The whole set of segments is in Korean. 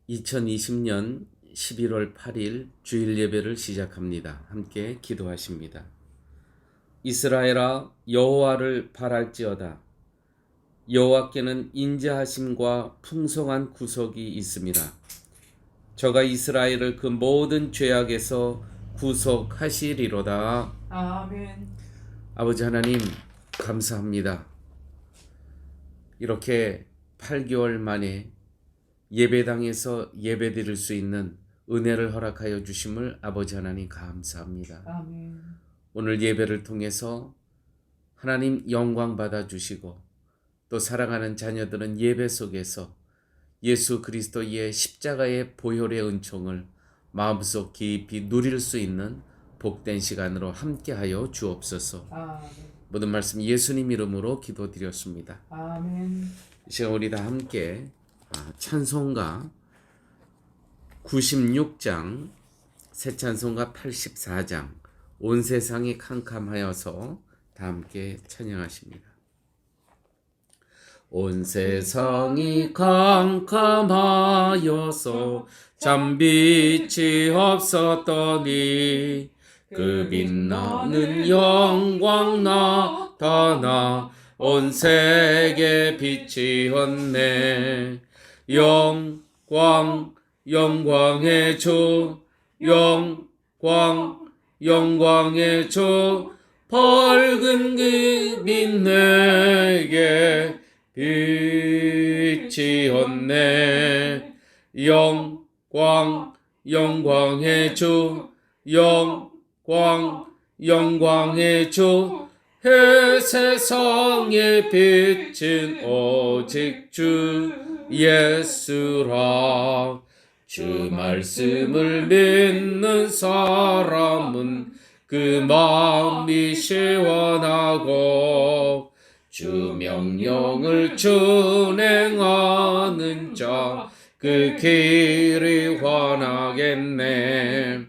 2020년 11월 8일 주일 예배를 시작합니다. 함께 기도하십니다. 이스라엘아 여호와를 바랄지어다. 여호와께는 인자하심과 풍성한 구속이 있습니다. 저가 이스라엘을 그 모든 죄악에서 구속하시리로다. 아멘. 아버지 하나님 감사합니다. 이렇게 8개월 만에 예배당에서 예배드릴 수 있는 은혜를 허락하여 주심을 아버지 하나님 감사합니다. 아멘. 오늘 예배를 통해서 하나님 영광 받아 주시고 또 사랑하는 자녀들은 예배 속에서 예수 그리스도의 십자가의 보혈의 은총을 마음속 깊이 누릴 수 있는 복된 시간으로 함께하여 주옵소서. 아멘. 모든 말씀 예수님 이름으로 기도드렸습니다. 아멘. 이 시간 우리 다 함께 찬송가 96장, 새 찬송가 84장, 온 세상이 캄캄하여서 다 함께 찬양하십니다. 온 세상이 캄캄하여서 잠빛이 없었더니 그 빛나는 영광 나타나 온 세계 빛이 었네. 영광 영광의 주 영광 영광의 주 밝은 그 빛 내게 빛이 었네. 영광 영광의 주 영광 영광의 주 세상의 빛은 오직 주 예수라. 주 말씀을 믿는 사람은 그 마음이 시원하고 주 명령을 준행하는 자 그 길이 환하겠네.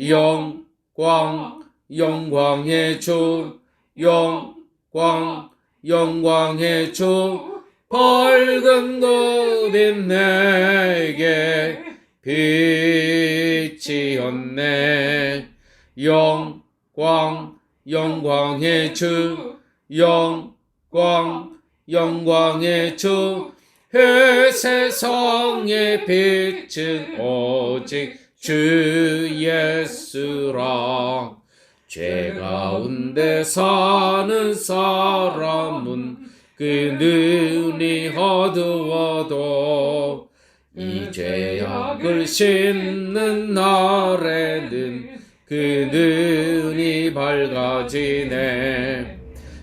영광 영광의 주 영광 영광의 주 밝은 그 빛 내게 빛이 었네. 영광 영광의 주 영광 영광의 주 세상의 빛은 오직 주 예수라. 죄 가운데 사는 사람은 그 눈이 어두워도 이 죄악을 씻는 날에는 그 눈이 밝아지네.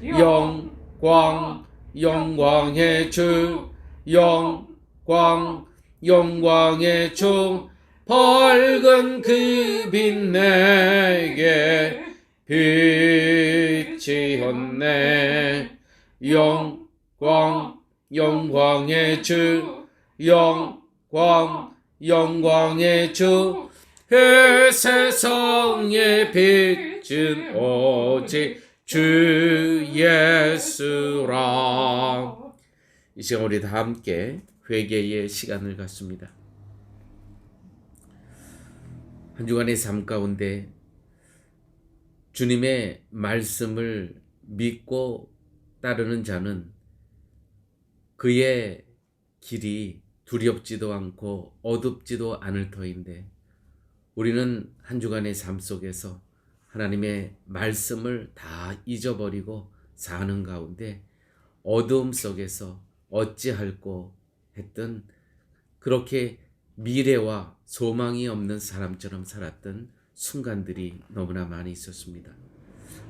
영광 영광의 주 영광 영광의 주 밝은 그 빛 내게 빛이 었네. 영광 영광의 주 영광 영광의 주 세상의 빛은 오직 주 예수라. 이 시간 우리 다 함께 회개의 시간을 갖습니다. 한 주간의 삶 가운데 주님의 말씀을 믿고 따르는 자는 그의 길이 두렵지도 않고 어둡지도 않을 터인데 우리는 한 주간의 삶 속에서 하나님의 말씀을 다 잊어버리고 사는 가운데 어두움 속에서 어찌할꼬 했던 그렇게 미래와 소망이 없는 사람처럼 살았던 순간들이 너무나 많이 있었습니다.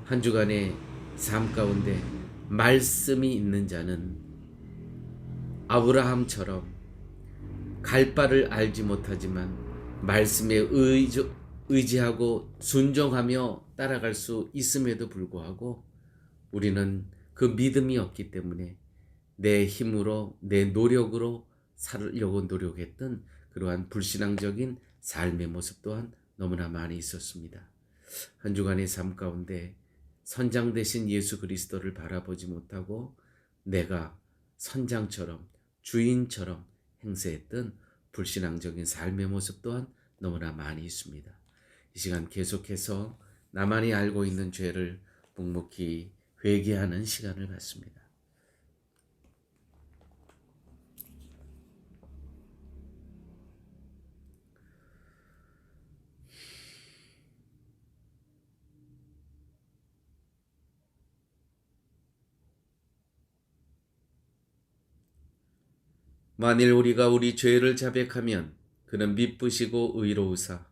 한 주간의 삶 가운데 말씀이 있는 자는 아브라함처럼 갈 바를 알지 못하지만 말씀에 의지하고 순종하며 따라갈 수 있음에도 불구하고 우리는 그 믿음이 없기 때문에 내 힘으로 내 노력으로 살려고 노력했던 그러한 불신앙적인 삶의 모습 또한 너무나 많이 있었습니다. 한 주간의 삶 가운데 선장 되신 예수 그리스도를 바라보지 못하고 내가 선장처럼 주인처럼 행세했던 불신앙적인 삶의 모습 또한 너무나 많이 있습니다. 이 시간 계속해서 나만이 알고 있는 죄를 묵묵히 회개하는 시간을 갖습니다. 만일 우리가 우리 죄를 자백하면 그는 미쁘시고 의로우사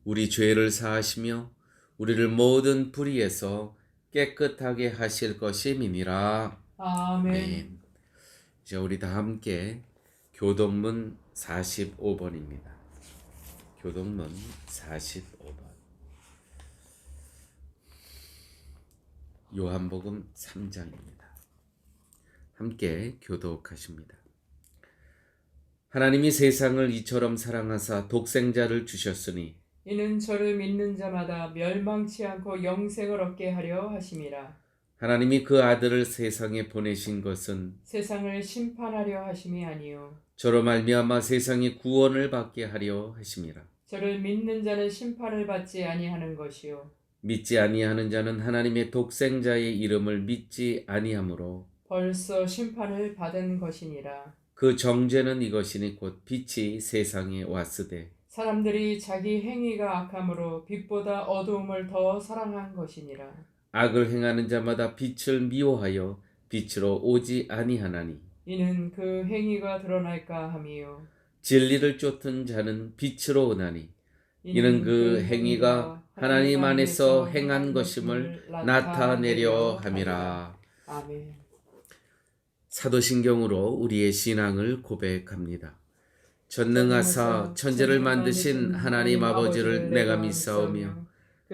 우리 죄를 사하시며 우리를 모든 불의에서 깨끗하게 하실 것임이니라. 아멘. 이제 우리 다 함께 교동문 45번입니다. 교동문 45번. 요한복음 3장입니다. 함께 교독하십니다. 하나님이 세상을 이처럼 사랑하사 독생자를 주셨으니 이는 저를 믿는 자마다 멸망치 않고 영생을 얻게 하려 하심이라. 하나님이 그 아들을 세상에 보내신 것은 세상을 심판하려 하심이 아니요 저로 말미암아 세상의 구원을 받게 하려 하심이라. 저를 믿는 자는 심판을 받지 아니하는 것이요 믿지 아니하는 자는 하나님의 독생자의 이름을 믿지 아니하므로 벌써 심판을 받은 것이니라. 그 정죄는 이것이니 곧 빛이 세상에 왔으되 사람들이 자기 행위가 악함으로 빛보다 어두움을 더 사랑한 것이니라. 악을 행하는 자마다 빛을 미워하여 빛으로 오지 아니하나니 이는 그 행위가 드러날까 함이요 진리를 쫓은 자는 빛으로 오나니 이는 그 행위가 하나님 안에서 행한 것임을 나타내려 함이라. 아멘. 사도신경으로 우리의 신앙을 고백합니다. 전능하사 천지를 만드신 하나님 아버지를 내가 믿사오며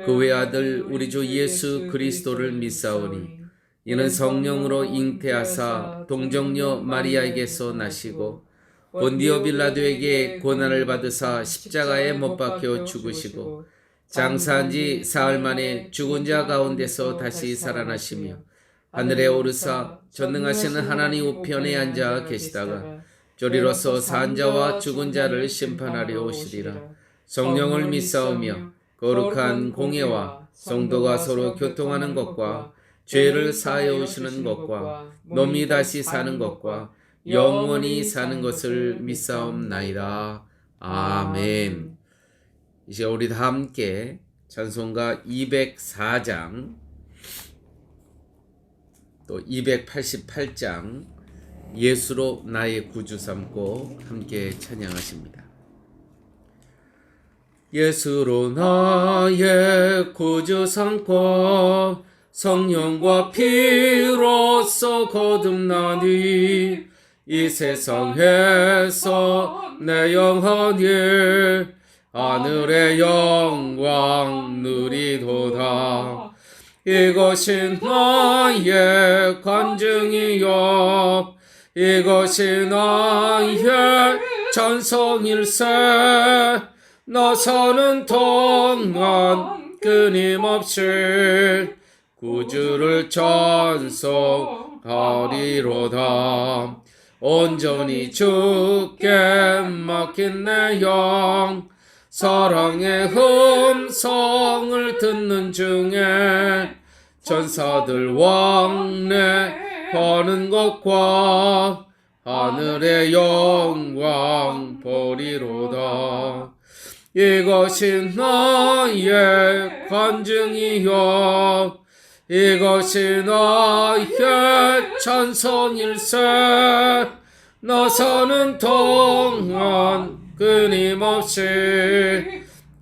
그 외아들 우리 주 예수 그리스도를 믿사오니 이는 성령으로 잉태하사 동정녀 마리아에게서 나시고 본디오 빌라도에게 고난을 받으사 십자가에 못 박혀 죽으시고 장사한 지 사흘 만에 죽은 자 가운데서 다시 살아나시며 하늘에 오르사 전능하시는 하나님 우편에 앉아 계시다가 저리로서 산 자와 죽은 자를 심판하려 오시리라. 성령을 믿사오며 거룩한 공예와 성도가 서로 교통하는 것과 죄를 사하여 오시는 것과 몸이 다시 사는 것과 영원히 사는 것을 믿사옵나이다. 아멘. 이제 우리 다 함께 찬송가 204장 또 288장 예수로 나의 구주 삼고 함께 찬양하십니다. 예수로 나의 구주 삼고 성령과 피로써 거듭나니 이 세상에서 내 영혼이 하늘의 영광 누리도다. 이것이 나의 간증이요 이것이 나의 전성일세. 나 사는 동안 끊임없이 구주를 찬송하리로다. 온전히 주께 맡긴 내 영 사랑의 음성을 듣는 중에 전사들 왕래하는 것과 하늘의 영광 보리로다. 이것이 나의 간증이요 이것이 나의 찬송일세. 나 사는 동안 끊임없이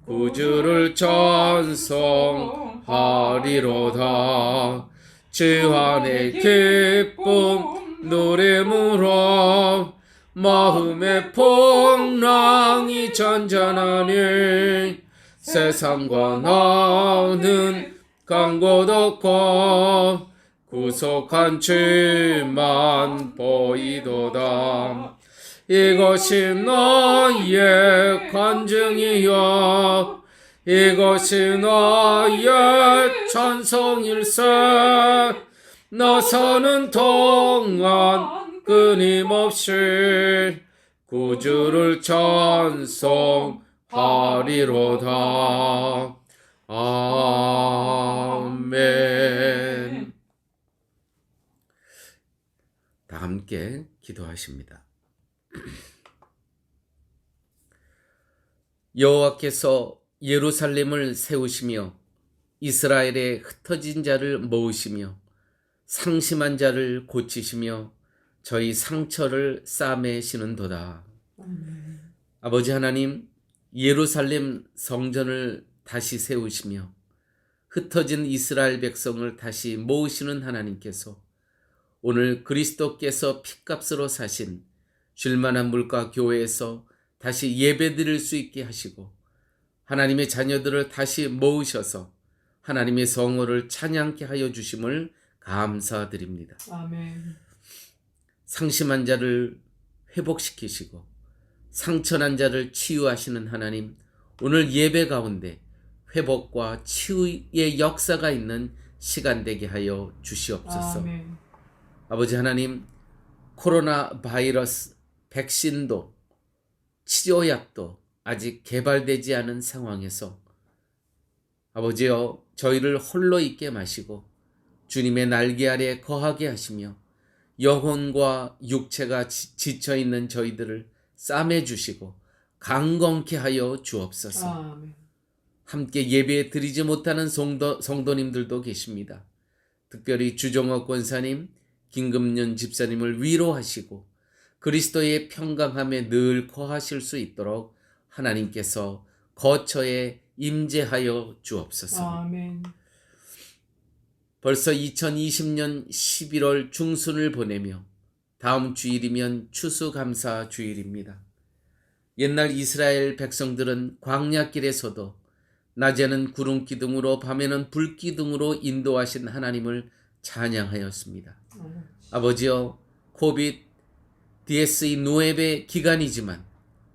구주를 찬송하리로다. 주 안의 기쁨 노래물어 마음의 풍랑이 잔잔하니 세상과 나는 간 곳 없고 구속한 주만 보이도다. 이것이 나의 간증이요 이것이 나의 찬송일세. 나 사는 동안 끊임없이 구주를 찬송하리로다. 아멘. 다 함께 기도하십니다. 여호와께서 예루살렘을 세우시며 이스라엘의 흩어진 자를 모으시며 상심한 자를 고치시며 저희 상처를 싸매시는도다. 아버지 하나님, 예루살렘 성전을 다시 세우시며 흩어진 이스라엘 백성을 다시 모으시는 하나님께서 오늘 그리스도께서 핏값으로 사신 쉴만한 물가 교회에서 다시 예배드릴 수 있게 하시고 하나님의 자녀들을 다시 모으셔서 하나님의 성호를 찬양케 하여 주심을 감사드립니다. 아멘. 상심한 자를 회복시키시고 상처난 자를 치유하시는 하나님, 오늘 예배 가운데 회복과 치유의 역사가 있는 시간 되게 하여 주시옵소서. 아멘. 아버지 하나님, 코로나 바이러스 백신도 치료약도 아직 개발되지 않은 상황에서 아버지여, 저희를 홀로 있게 마시고 주님의 날개 아래 거하게 하시며 영혼과 육체가 지쳐있는 저희들을 싸매주시고 강건케 하여 주옵소서. 아멘. 함께 예배 드리지 못하는 성도님들도 계십니다. 특별히 주정옥 권사님, 김금년 집사님을 위로하시고 그리스도의 평강함에 늘 거하실 수 있도록 하나님께서 거처에 임재하여 주옵소서. 아멘. 벌써 2020년 11월 중순을 보내며 다음 주일이면 추수감사 주일입니다. 옛날 이스라엘 백성들은 광야길에서도 낮에는 구름 기둥으로 밤에는 불 기둥으로 인도하신 하나님을 찬양하였습니다. 아버지여, 코비드 DS9의 기간이지만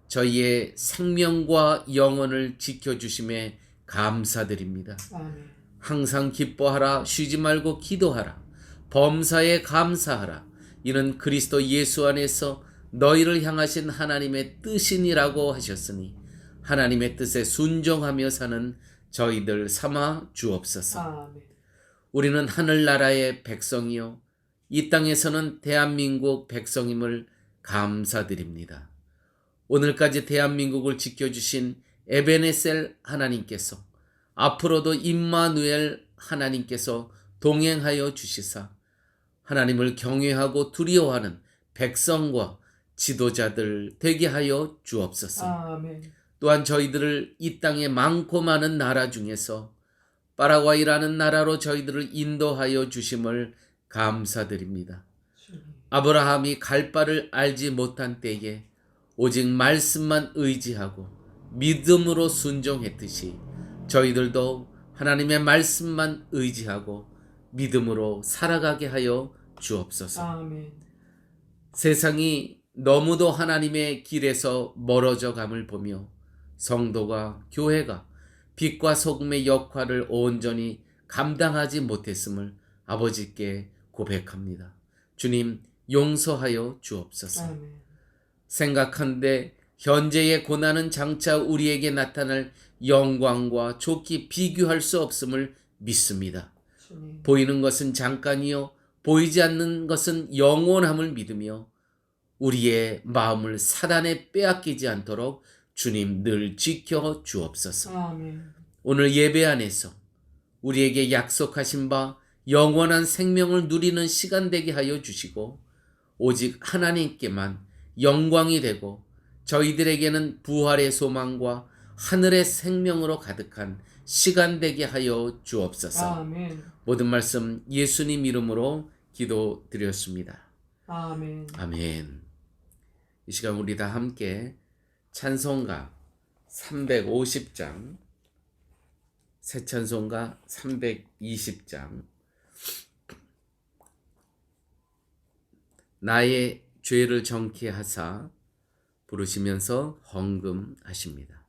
저희의 생명과 영혼을 지켜주심에 감사드립니다. 아멘. 항상 기뻐하라, 쉬지 말고 기도하라, 범사에 감사하라. 이는 그리스도 예수 안에서 너희를 향하신 하나님의 뜻이니라고 하셨으니 하나님의 뜻에 순종하며 사는 저희들 삼아 주옵소서. 아멘. 우리는 하늘나라의 백성이요 이 땅에서는 대한민국 백성임을 감사드립니다. 오늘까지 대한민국을 지켜주신 에베네셀 하나님께서 앞으로도 임마누엘 하나님께서 동행하여 주시사 하나님을 경외하고 두려워하는 백성과 지도자들 되게 하여 주옵소서. 아멘. 또한 저희들을 이 땅의 많고 많은 나라 중에서 파라과이라는 나라로 저희들을 인도하여 주심을 감사드립니다. 주님. 아브라함이 갈 바를 알지 못한 때에 오직 말씀만 의지하고 믿음으로 순종했듯이 저희들도 하나님의 말씀만 의지하고 믿음으로 살아가게 하여 주옵소서. 아멘. 세상이 너무도 하나님의 길에서 멀어져 감을 보며 성도가, 교회가 빛과 소금의 역할을 온전히 감당하지 못했음을 아버지께 고백합니다. 주님, 용서하여 주옵소서. 아멘. 생각한데 현재의 고난은 장차 우리에게 나타날 영광과 좋게 비교할 수 없음을 믿습니다. 주님. 보이는 것은 잠깐이요 보이지 않는 것은 영원함을 믿으며 우리의 마음을 사단에 빼앗기지 않도록 주님 늘 지켜 주옵소서. 아멘. 오늘 예배 안에서 우리에게 약속하신 바 영원한 생명을 누리는 시간 되게 하여 주시고 오직 하나님께만 영광이 되고 저희들에게는 부활의 소망과 하늘의 생명으로 가득한 시간 되게 하여 주옵소서. 아멘. 모든 말씀 예수님 이름으로 기도드렸습니다. 아멘. 아멘. 이 시간 우리 다 함께 찬송가 350장, 새 찬송가 320장, 나의 죄를 정케 하사 부르시면서 헌금하십니다.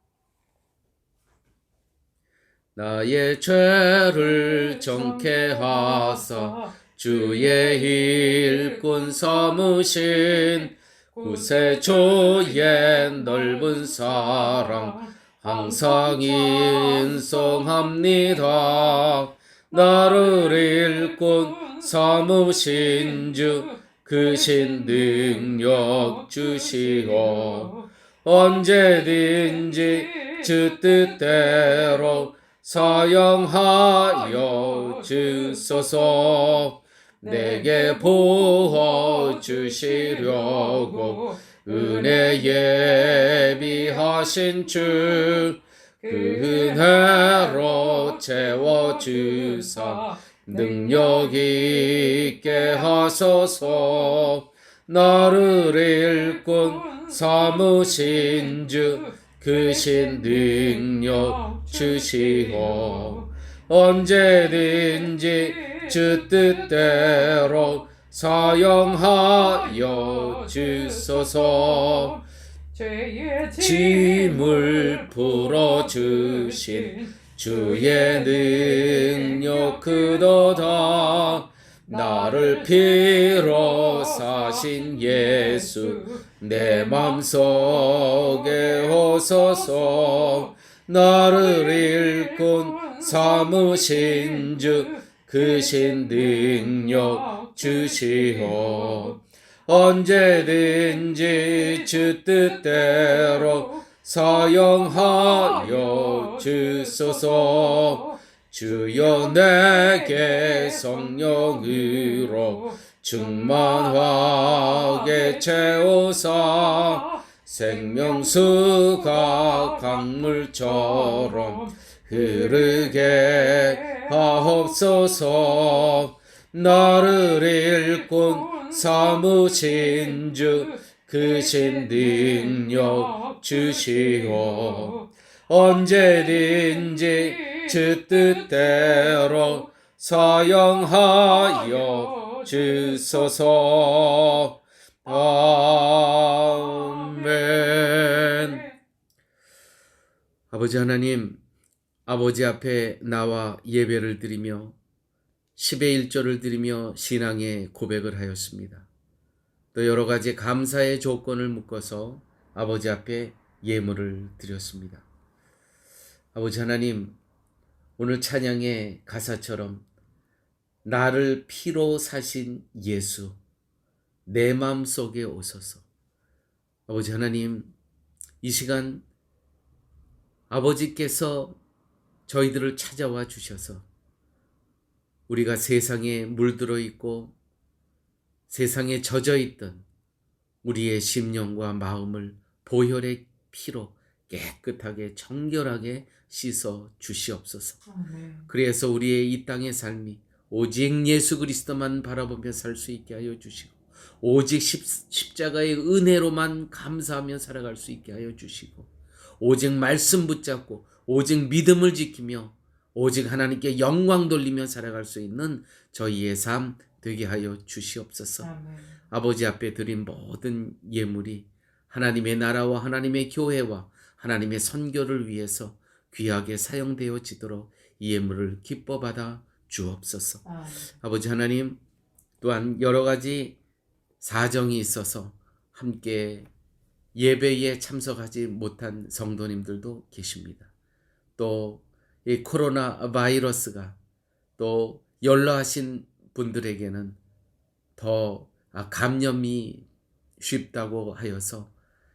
나의 죄를 정케 하사 주의 일꾼 삼으신 구세주의 넓은 사랑 항상 인정합니다. 나를 일꾼 삼으신 주 크신 능력 주시오. 언제든지 주 뜻대로 사용하여 주소서. 내게 부어 주시려고 은혜 예비하신 주 그 은혜로 채워주사 능력 있게 하소서. 나를 일꾼 삼으신 주 크신 능력 주시오. 언제든지 주 뜻대로 사용하여 주소서. 짐을 풀어주신 주의 능력 크도다. 나를 피로 사신 예수 내 맘속에 오소서. 나를 일꾼 삼으신 주 크신 능력 주시오. 언제든지 주 뜻대로 사용하여 주소서. 주여 내게 성령으로 충만하게 채우사 생명수가 강물처럼 흐르게 하옵소서. 나를 일꾼 삼으신 주 크신 능력 주시오. 언제든지 주 뜻대로 사용하여 주소서. 아멘. 아버지 하나님, 아버지 앞에 나와 예배를 드리며 10의 1조를 드리며 신앙의 고백을 하였습니다. 또 여러 가지 감사의 조건을 묶어서 아버지 앞에 예물을 드렸습니다. 아버지 하나님, 오늘 찬양의 가사처럼 나를 피로 사신 예수 내 마음속에 오소서. 아버지 하나님, 이 시간 아버지께서 저희들을 찾아와 주셔서 우리가 세상에 물들어 있고 세상에 젖어 있던 우리의 심령과 마음을 보혈의 피로 깨끗하게 정결하게 씻어 주시옵소서. 그래서 우리의 이 땅의 삶이 오직 예수 그리스도만 바라보며 살 수 있게 하여 주시고 오직 십자가의 은혜로만 감사하며 살아갈 수 있게 하여 주시고 오직 말씀 붙잡고 오직 믿음을 지키며 오직 하나님께 영광 돌리며 살아갈 수 있는 저희의 삶 되게 하여 주시옵소서. 아버지 앞에 드린 모든 예물이 하나님의 나라와 하나님의 교회와 하나님의 선교를 위해서 귀하게 사용되어지도록 이 예물을 기뻐 받아 주옵소서. 아버지 하나님, 또한 여러 가지 사정이 있어서 함께 예배에 참석하지 못한 성도님들도 계십니다. 또 이 코로나 바이러스가 또 연로하신 분들에게는 더 감염이 쉽다고 하여서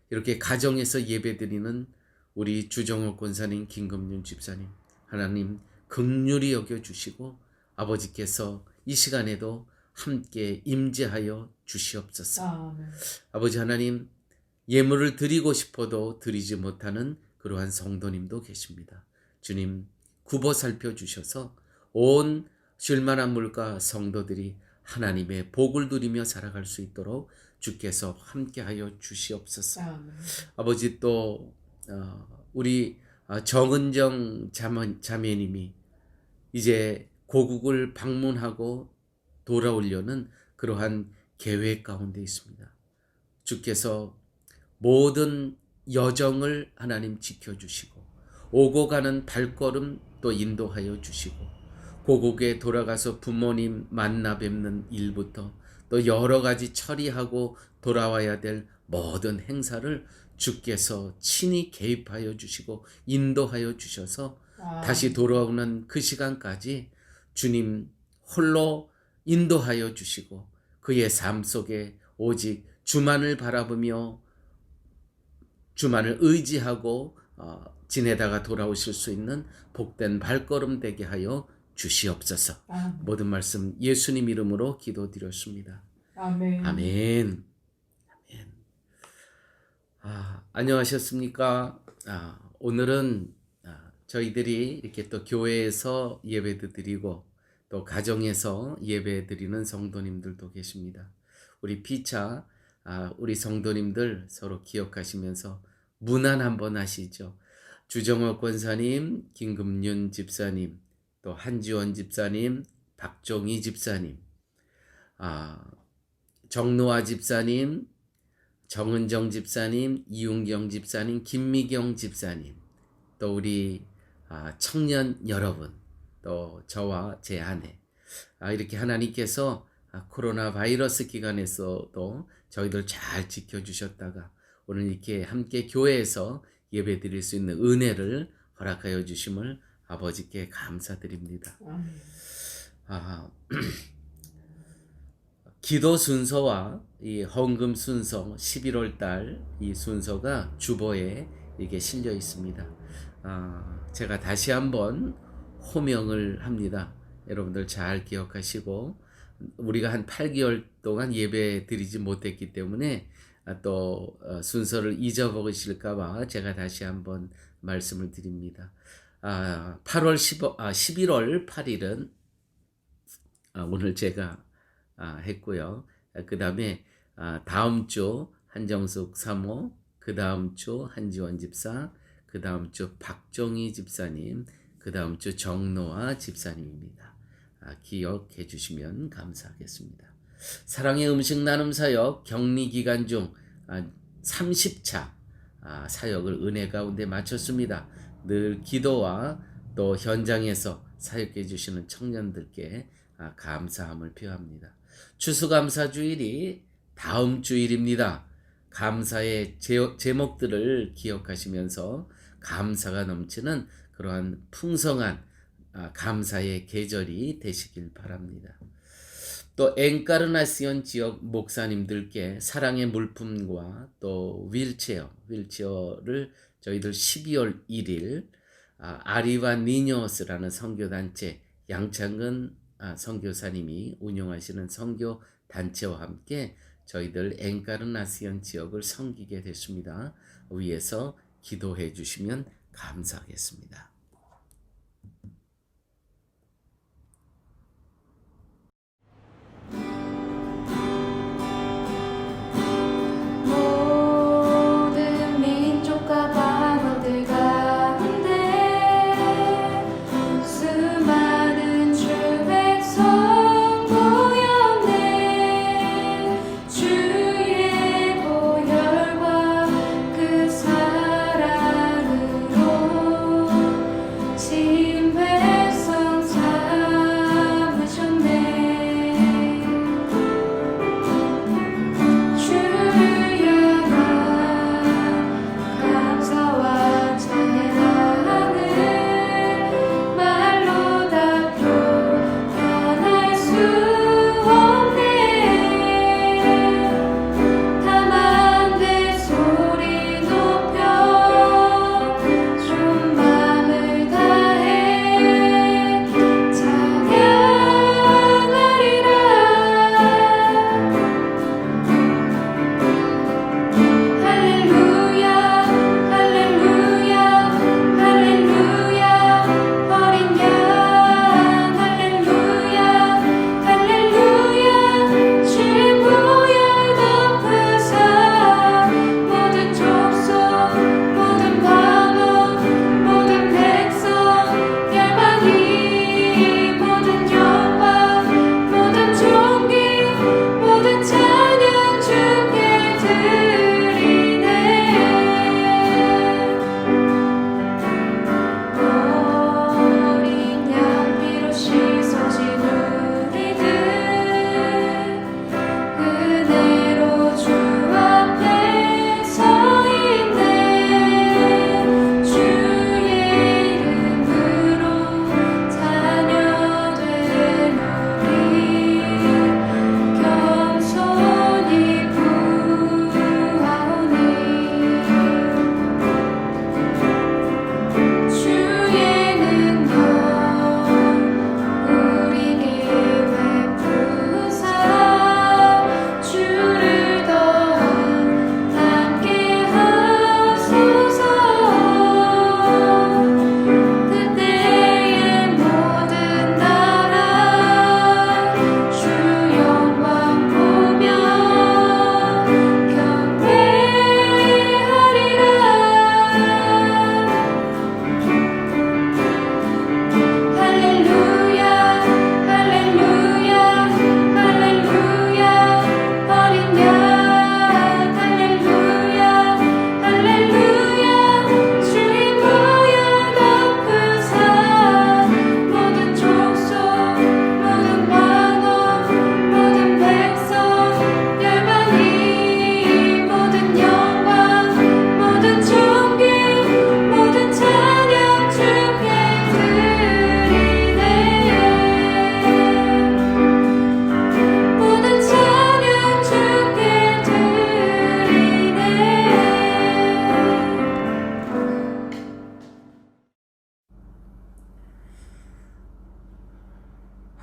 이렇게 가정에서 예배드리는 우리 주정옥 권사님, 김금윤 집사님, 하나님 긍휼히 여겨주시고 아버지께서 이 시간에도 함께 임재하여 주시옵소서. 아버지 하나님, 예물을 드리고 싶어도 드리지 못하는 그러한 성도님도 계십니다. 주님, 굽어 살펴주셔서 온 쉴만한 물가 성도들이 하나님의 복을 누리며 살아갈 수 있도록 주께서 함께하여 주시옵소서. 아버지, 또 우리 정은정 자매님이 이제 고국을 방문하고 돌아오려는 그러한 계획 가운데 있습니다. 주께서 모든 여정을 하나님 지켜주시고 오고 가는 발걸음 또 인도하여 주시고 고국에 돌아가서 부모님 만나 뵙는 일부터 또 여러 가지 처리하고 돌아와야 될 모든 행사를 주께서 친히 개입하여 주시고 인도하여 주셔서 다시 돌아오는 그 시간까지 주님 홀로 인도하여 주시고 그의 삶 속에 오직 주만을 바라보며 주만을 의지하고 지내다가 돌아오실 수 있는 복된 발걸음 되게 하여 주시옵소서. 모든 말씀 예수님 이름으로 기도드렸습니다. 아멘. 아멘. 아멘. 안녕하셨습니까? 오늘은 저희들이 이렇게 또 교회에서 예배도 드리고 또 가정에서 예배 드리는 성도님들도 계십니다. 우리 피차 우리 성도님들 서로 기억하시면서 문안 한번 하시죠. 주정호 권사님, 김금윤 집사님, 또 한지원 집사님, 박종희 집사님, 정노아 집사님, 정은정 집사님, 이윤경 집사님, 김미경 집사님, 또 우리 청년 여러분, 또 저와 제 아내, 이렇게 하나님께서 코로나 바이러스 기간에서도 저희들 잘 지켜주셨다가 오늘 이렇게 함께 교회에서 예배 드릴 수 있는 은혜를 허락하여 주심을 아버지께 감사드립니다. 기도 순서와 이 헌금 순서 11월 달 이 순서가 주보에 이게 실려 있습니다. 제가 다시 한번 호명을 합니다. 여러분들 잘 기억하시고 우리가 한 8개월 동안 예배 드리지 못했기 때문에 또 순서를 잊어버리실까봐 제가 다시 한번 말씀을 드립니다. 11월 8일은 오늘 제가 했고요. 그 다음에 다음 주 한정숙 사모, 그 다음 주 한지원 집사, 그 다음 주 박종희 집사님, 그 다음 주 정노아 집사님입니다. 기억해 주시면 감사하겠습니다. 사랑의 음식 나눔 사역 격리 기간 중 30차 사역을 은혜 가운데 마쳤습니다. 늘 기도와 또 현장에서 사역해 주시는 청년들께 감사함을 표합니다. 추수감사주일이 다음 주일입니다. 감사의 제목들을 기억하시면서 감사가 넘치는 그러한 풍성한 감사의 계절이 되시길 바랍니다. 또 엔카르나시온 지역 목사님들께 사랑의 물품과 또 휠체어를 저희들 12월 1일 아리와 니뇨스라는 선교단체 양창근 선교사님이 운영하시는 선교단체와 함께 저희들 엔카르나시온 지역을 섬기게 됐습니다. 위에서 기도해 주시면 감사하겠습니다. 모든 민족과 방언들 가운데 수많은 주 백성 모였네. 주의 보혈과 그 사랑으로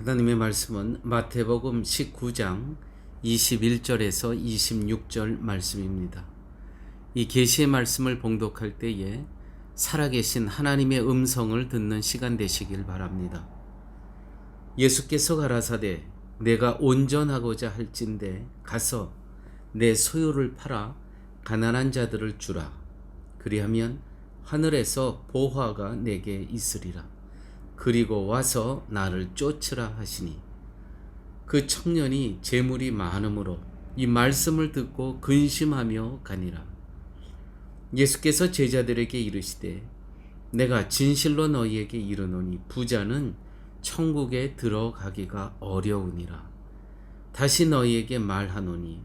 하나님의 말씀은 마태복음 19장 21절에서 26절 말씀입니다. 이 계시의 말씀을 봉독할 때에 살아계신 하나님의 음성을 듣는 시간 되시길 바랍니다. 예수께서 가라사대 내가 온전하고자 할진대 가서 내 소유를 팔아 가난한 자들을 주라. 그리하면 하늘에서 보화가 내게 있으리라. 그리고 와서 나를 쫓으라 하시니 그 청년이 재물이 많으므로 이 말씀을 듣고 근심하며 가니라. 예수께서 제자들에게 이르시되 내가 진실로 너희에게 이르노니 부자는 천국에 들어가기가 어려우니라. 다시 너희에게 말하노니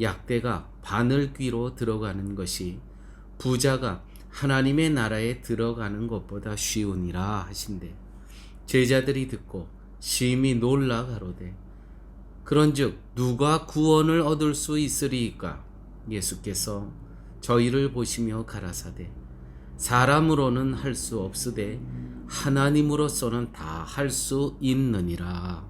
약대가 바늘귀로 들어가는 것이 부자가 하나님의 나라에 들어가는 것보다 쉬우니라 하신대. 제자들이 듣고 심히 놀라 가로되 그런즉 누가 구원을 얻을 수 있으리이까? 예수께서 저희를 보시며 가라사대 사람으로는 할 수 없으되 하나님으로서는 다 할 수 있느니라.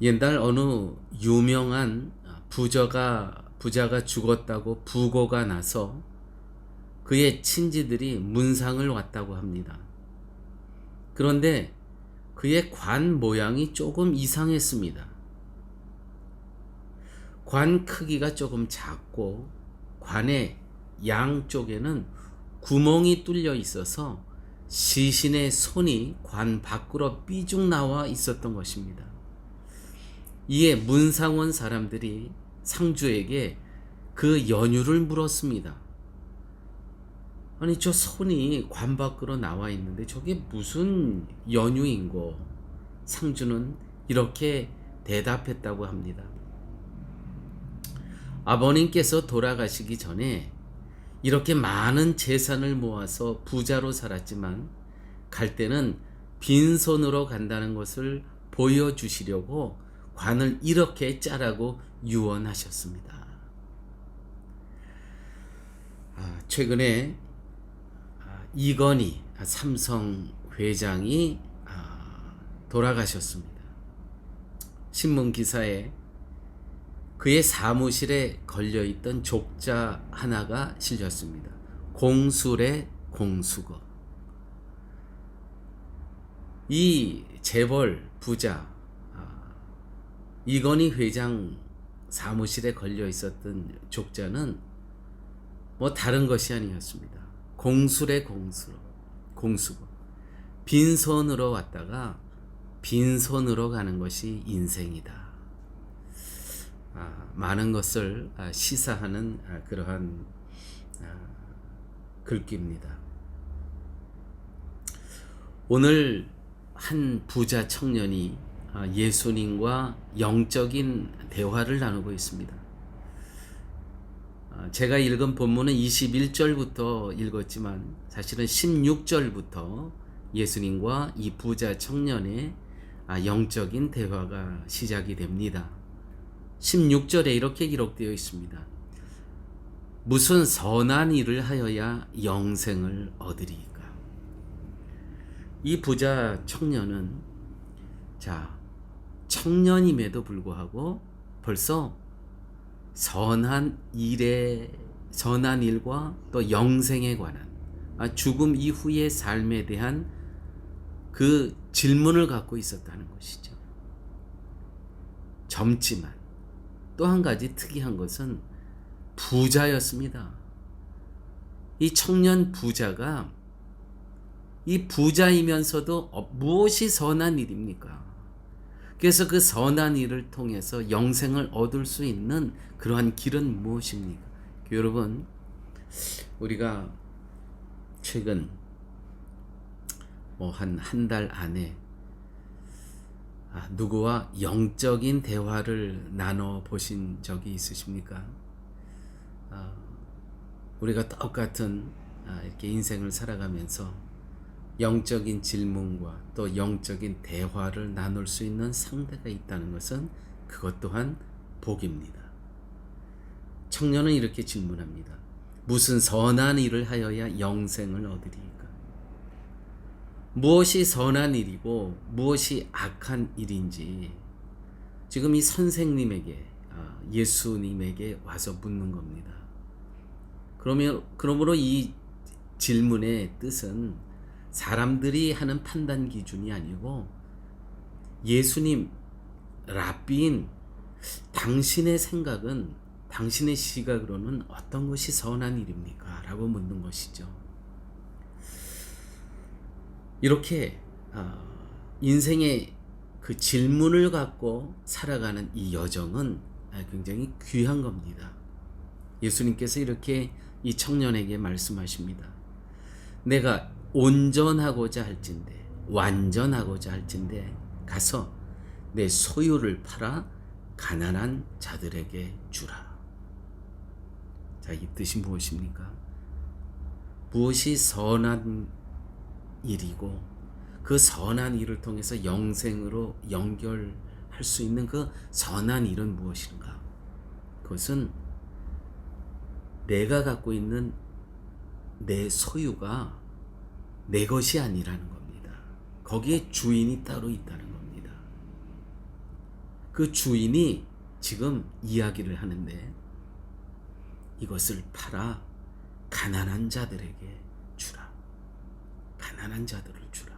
옛날 어느 유명한 부자가 죽었다고 부고가 나서 그의 친지들이 문상을 왔다고 합니다. 그런데 그의 관 모양이 조금 이상했습니다. 관 크기가 조금 작고 관의 양쪽에는 구멍이 뚫려 있어서 시신의 손이 관 밖으로 삐죽 나와 있었던 것입니다. 이에 문상원 사람들이 상주에게 그 연유를 물었습니다. 아니 저 손이 관 밖으로 나와 있는데 저게 무슨 연유인고? 상주는 이렇게 대답했다고 합니다. 아버님께서 돌아가시기 전에 이렇게 많은 재산을 모아서 부자로 살았지만 갈 때는 빈손으로 간다는 것을 보여주시려고 관을 이렇게 짜라고 유언하셨습니다. 최근에 이건희 삼성 회장이 돌아가셨습니다. 신문 기사에 그의 사무실에 걸려있던 족자 하나가 실렸습니다. 공술의 공수거. 이 재벌 부자 이건희 회장 사무실에 걸려 있었던 족자는 뭐 다른 것이 아니었습니다. 공술의 공수거. 빈손으로 왔다가 빈손으로 가는 것이 인생이다. 많은 것을 시사하는 그러한 글귀입니다. 오늘 한 부자 청년이 예수님과 영적인 대화를 나누고 있습니다. 제가 읽은 본문은 21절부터 읽었지만 사실은 16절부터 예수님과 이 부자 청년의 영적인 대화가 시작이 됩니다. 16절에 이렇게 기록되어 있습니다. 무슨 선한 일을 하여야 영생을 얻으리이까? 이 부자 청년은 청년임에도 불구하고 벌써 선한 일과 또 영생에 관한 죽음 이후의 삶에 대한 그 질문을 갖고 있었다는 것이죠. 젊지만 또 한 가지 특이한 것은 부자였습니다. 이 청년 부자가 이 부자이면서도 무엇이 선한 일입니까? 그래서 그 선한 일을 통해서 영생을 얻을 수 있는 그러한 길은 무엇입니까? 여러분, 우리가 최근 한 달 안에 누구와 영적인 대화를 나눠 보신 적이 있으십니까? 우리가 똑같은 이렇게 인생을 살아가면서 영적인 질문과 또 영적인 대화를 나눌 수 있는 상대가 있다는 것은 그것 또한 복입니다. 청년은 이렇게 질문합니다. 무슨 선한 일을 하여야 영생을 얻으리이까? 무엇이 선한 일이고 무엇이 악한 일인지 지금 이 선생님에게 예수님에게 와서 묻는 겁니다. 그러므로 이 질문의 뜻은 사람들이 하는 판단 기준이 아니고 예수님, 랍비인 당신의 생각은, 당신의 시각으로는 어떤 것이 선한 일입니까? 라고 묻는 것이죠. 이렇게 인생의 그 질문을 갖고 살아가는 이 여정은 굉장히 귀한 겁니다. 예수님께서 이렇게 이 청년에게 말씀하십니다. 내가 온전하고자 할진대, 완전하고자 할진대 가서 내 소유를 팔아 가난한 자들에게 주라. 자, 이 뜻이 무엇입니까? 무엇이 선한 일이고 그 선한 일을 통해서 영생으로 연결할 수 있는 그 선한 일은 무엇인가? 그것은 내가 갖고 있는 내 소유가 내 것이 아니라는 겁니다. 거기에 주인이 따로 있다는 겁니다. 그 주인이 지금 이야기를 하는데 이것을 팔아 가난한 자들에게 주라. 가난한 자들을 주라.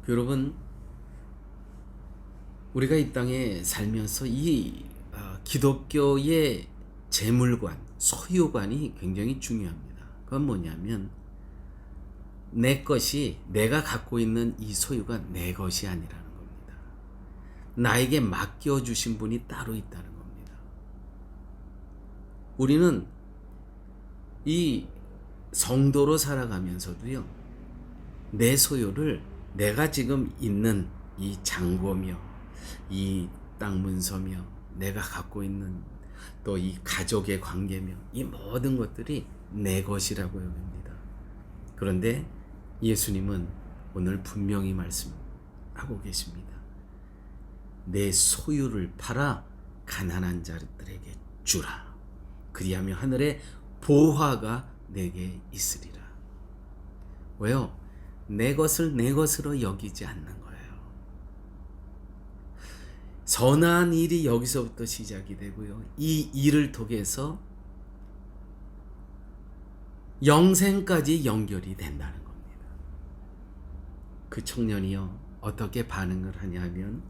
여러분, 우리가 이 땅에 살면서 이 기독교의 재물관, 소유관이 굉장히 중요합니다. 그건 뭐냐면 내 것이, 내가 갖고 있는 이 소유가 내 것이 아니라는 겁니다. 나에게 맡겨주신 분이 따로 있다는 겁니다. 우리는 이 성도로 살아가면서도요, 내 소유를 내가 지금 있는 이 장고며 이 땅 문서며 내가 갖고 있는 또 이 가족의 관계며 이 모든 것들이 내 것이라고 여깁니다. 그런데 예수님은 오늘 분명히 말씀하고 계십니다. 내 소유를 팔아 가난한 자들에게 주라. 그리하면 하늘에 보화가 내게 있으리라. 왜요? 내 것을 내 것으로 여기지 않는 거예요. 선한 일이 여기서부터 시작이 되고요. 이 일을 통해서 영생까지 연결이 된다는 겁니다. 그 청년이요, 어떻게 반응을 하냐면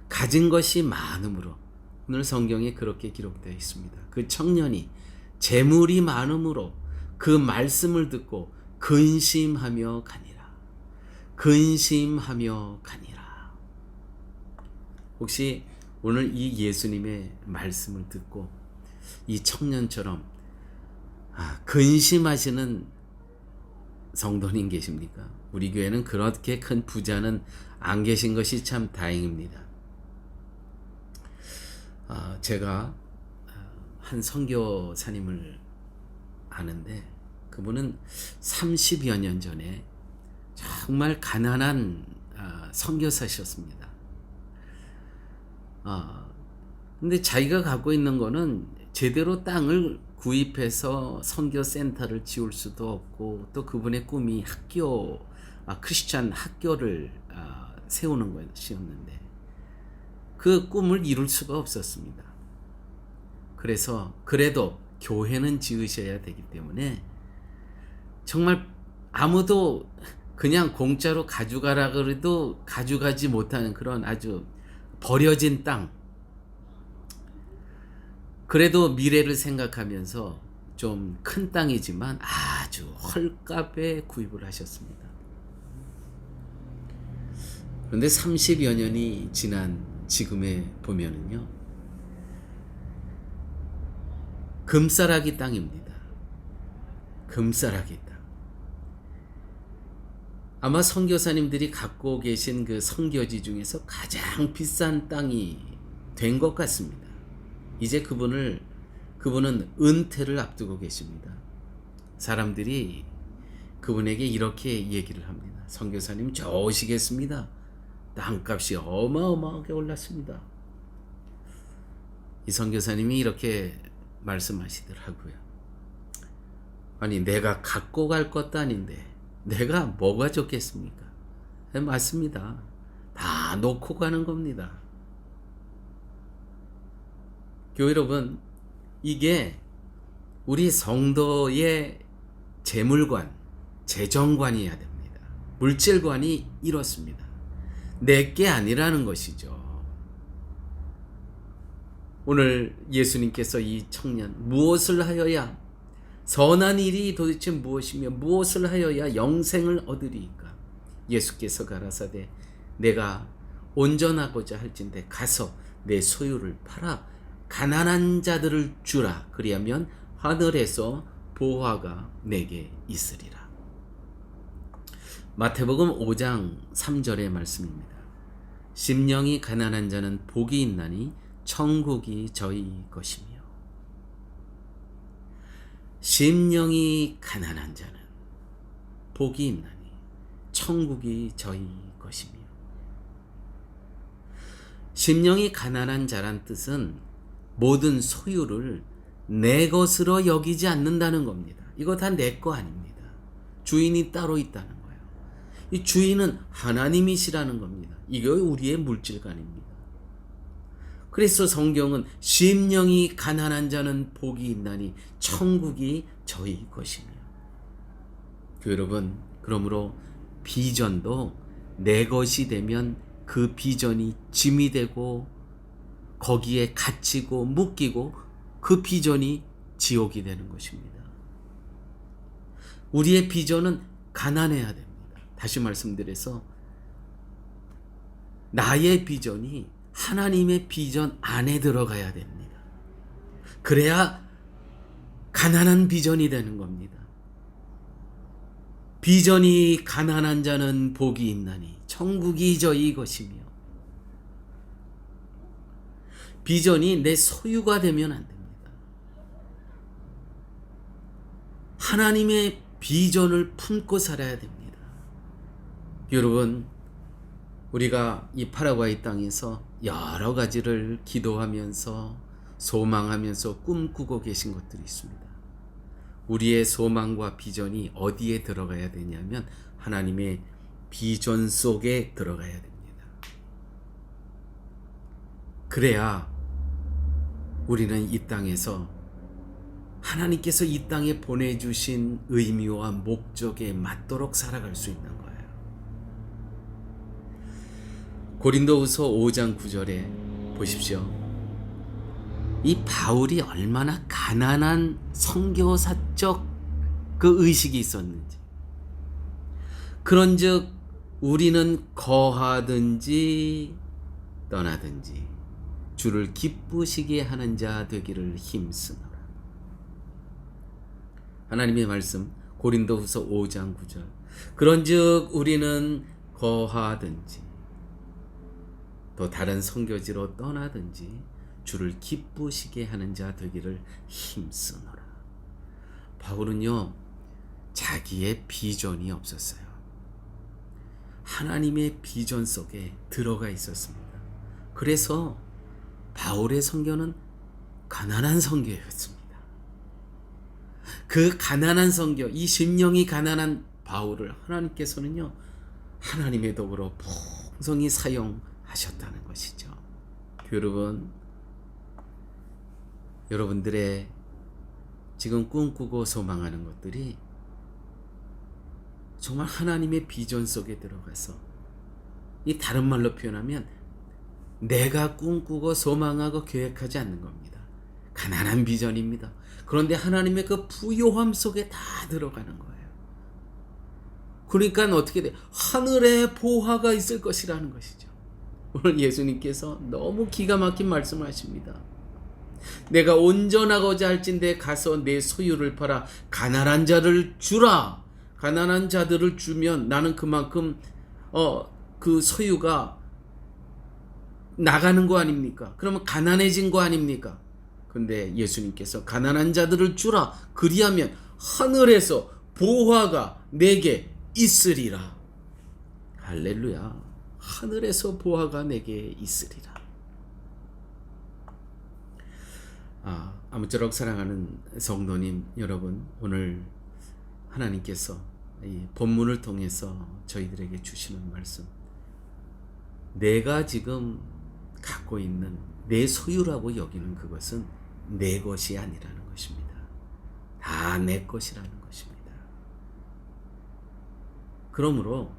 가진 것이 많음으로, 오늘 성경에 그렇게 기록되어 있습니다. 그 청년이 재물이 많음으로 그 말씀을 듣고 근심하며 가니라. 근심하며 가니라. 혹시 오늘 이 예수님의 말씀을 듣고 이 청년처럼 근심하시는 성도님 계십니까? 우리 교회는 그렇게 큰 부자는 안 계신 것이 참 다행입니다. 제가 한 선교사님을 아는데 그분은 30여 년 전에 정말 가난한 선교사셨습니다. 근데 자기가 갖고 있는 거는 제대로 땅을 구입해서 선교센터를 지을 수도 없고, 또 그분의 꿈이 학교, 크리스찬 학교를 세우는 것이었는데 그 꿈을 이룰 수가 없었습니다. 그래서 그래도 교회는 지으셔야 되기 때문에 정말 아무도 그냥 공짜로 가져가라 그래도 가져가지 못하는 그런 아주 버려진 땅, 그래도 미래를 생각하면서 좀 큰 땅이지만 아주 헐값에 구입을 하셨습니다. 그런데 30여 년이 지난 지금에 보면은요, 금싸라기 땅입니다. 금싸라기 땅. 아마 선교사님들이 갖고 계신 그 선교지 중에서 가장 비싼 땅이 된 것 같습니다. 이제 그분은 은퇴를 앞두고 계십니다. 사람들이 그분에게 이렇게 얘기를 합니다. 선교사님 좋으시겠습니다. 땅값이 어마어마하게 올랐습니다. 이 선교사님이 이렇게 말씀하시더라고요. 아니 내가 갖고 갈 것도 아닌데 내가 뭐가 좋겠습니까? 네, 맞습니다. 다 놓고 가는 겁니다. 교회 여러분, 이게 우리 성도의 재물관, 재정관이어야 됩니다. 물질관이 이렇습니다. 내게 아니라는 것이죠. 오늘 예수님께서 이 청년, 무엇을 하여야 선한 일이 도대체 무엇이며 무엇을 하여야 영생을 얻으리이까? 예수께서 가라사대 내가 온전하고자 할진대 가서 내 소유를 팔아 가난한 자들을 주라. 그리하면 하늘에서 보화가 내게 있으리라. 마태복음 5장 3절의 말씀입니다. 심령이 가난한 자는 복이 있나니 천국이 저희 것이며. 심령이 가난한 자는 복이 있나니 천국이 저희 것이며. 심령이 가난한 자란 뜻은 모든 소유를 내 것으로 여기지 않는다는 겁니다. 이거 다 내 거 아닙니다. 주인이 따로 있다는 거예요. 이 주인은 하나님이시라는 겁니다. 이게 우리의 물질관입니다. 그래서 성경은 심령이 가난한 자는 복이 있나니 천국이 저희 것이며. 여러분, 그러므로 비전도 내 것이 되면 그 비전이 짐이 되고 거기에 갇히고 묶이고 그 비전이 지옥이 되는 것입니다. 우리의 비전은 가난해야 됩니다. 다시 말씀드려서 나의 비전이 하나님의 비전 안에 들어가야 됩니다. 그래야 가난한 비전이 되는 겁니다. 비전이 가난한 자는 복이 있나니 천국이 저희 것이며. 비전이 내 소유가 되면 안 됩니다. 하나님의 비전을 품고 살아야 됩니다. 여러분, 우리가 이 파라과이 땅에서 여러 가지를 기도하면서 소망하면서 꿈꾸고 계신 것들이 있습니다. 우리의 소망과 비전이 어디에 들어가야 되냐면 하나님의 비전 속에 들어가야 됩니다. 그래야 우리는 이 땅에서 하나님께서 이 땅에 보내주신 의미와 목적에 맞도록 살아갈 수 있는 거예요. 고린도후서 5장 9절에 보십시오. 이 바울이 얼마나 가난한 선교사적 그 의식이 있었는지. 그런즉 우리는 거하든지 떠나든지 주를 기쁘시게 하는 자 되기를 힘쓰노라. 하나님의 말씀 고린도후서 5장 9절. 그런즉 우리는 거하든지 또 다른 선교지로 떠나든지 주를 기쁘시게 하는 자 되기를 힘쓰노라. 바울은요, 자기의 비전이 없었어요. 하나님의 비전 속에 들어가 있었습니다. 그래서 바울의 선교는 가난한 선교였습니다. 그 가난한 선교, 이 심령이 가난한 바울을 하나님께서는요, 하나님의 도구로 풍성히 사용하셨다는 것이죠. 여러분, 여러분들의 지금 꿈꾸고 소망하는 것들이 정말 하나님의 비전 속에 들어가서, 이 다른 말로 표현하면 내가 꿈꾸고 소망하고 계획하지 않는 겁니다. 가난한 비전입니다. 그런데 하나님의 그 부요함 속에 다 들어가는 거예요. 그러니까 어떻게 돼? 하늘에 보화가 있을 것이라는 것이죠. 오늘 예수님께서 너무 기가 막힌 말씀을 하십니다. 내가 온전하고자 할진대 가서 내 소유를 팔아 가난한 자를 주라. 가난한 자들을 주면 나는 그만큼 그 소유가 나가는 거 아닙니까? 그러면 가난해진 거 아닙니까? 근데 예수님께서 가난한 자들을 주라. 그리하면 하늘에서 보화가 내게 있으리라. 할렐루야. 하늘에서 보화가 내게 있으리라. 아무쪼록 사랑하는 성도님 여러분, 오늘 하나님께서 이 본문을 통해서 저희들에게 주시는 말씀, 내가 지금 갖고 있는 내 소유라고 여기는 그것은 내 것이 아니라는 것입니다. 다 내 것이라는 것입니다. 그러므로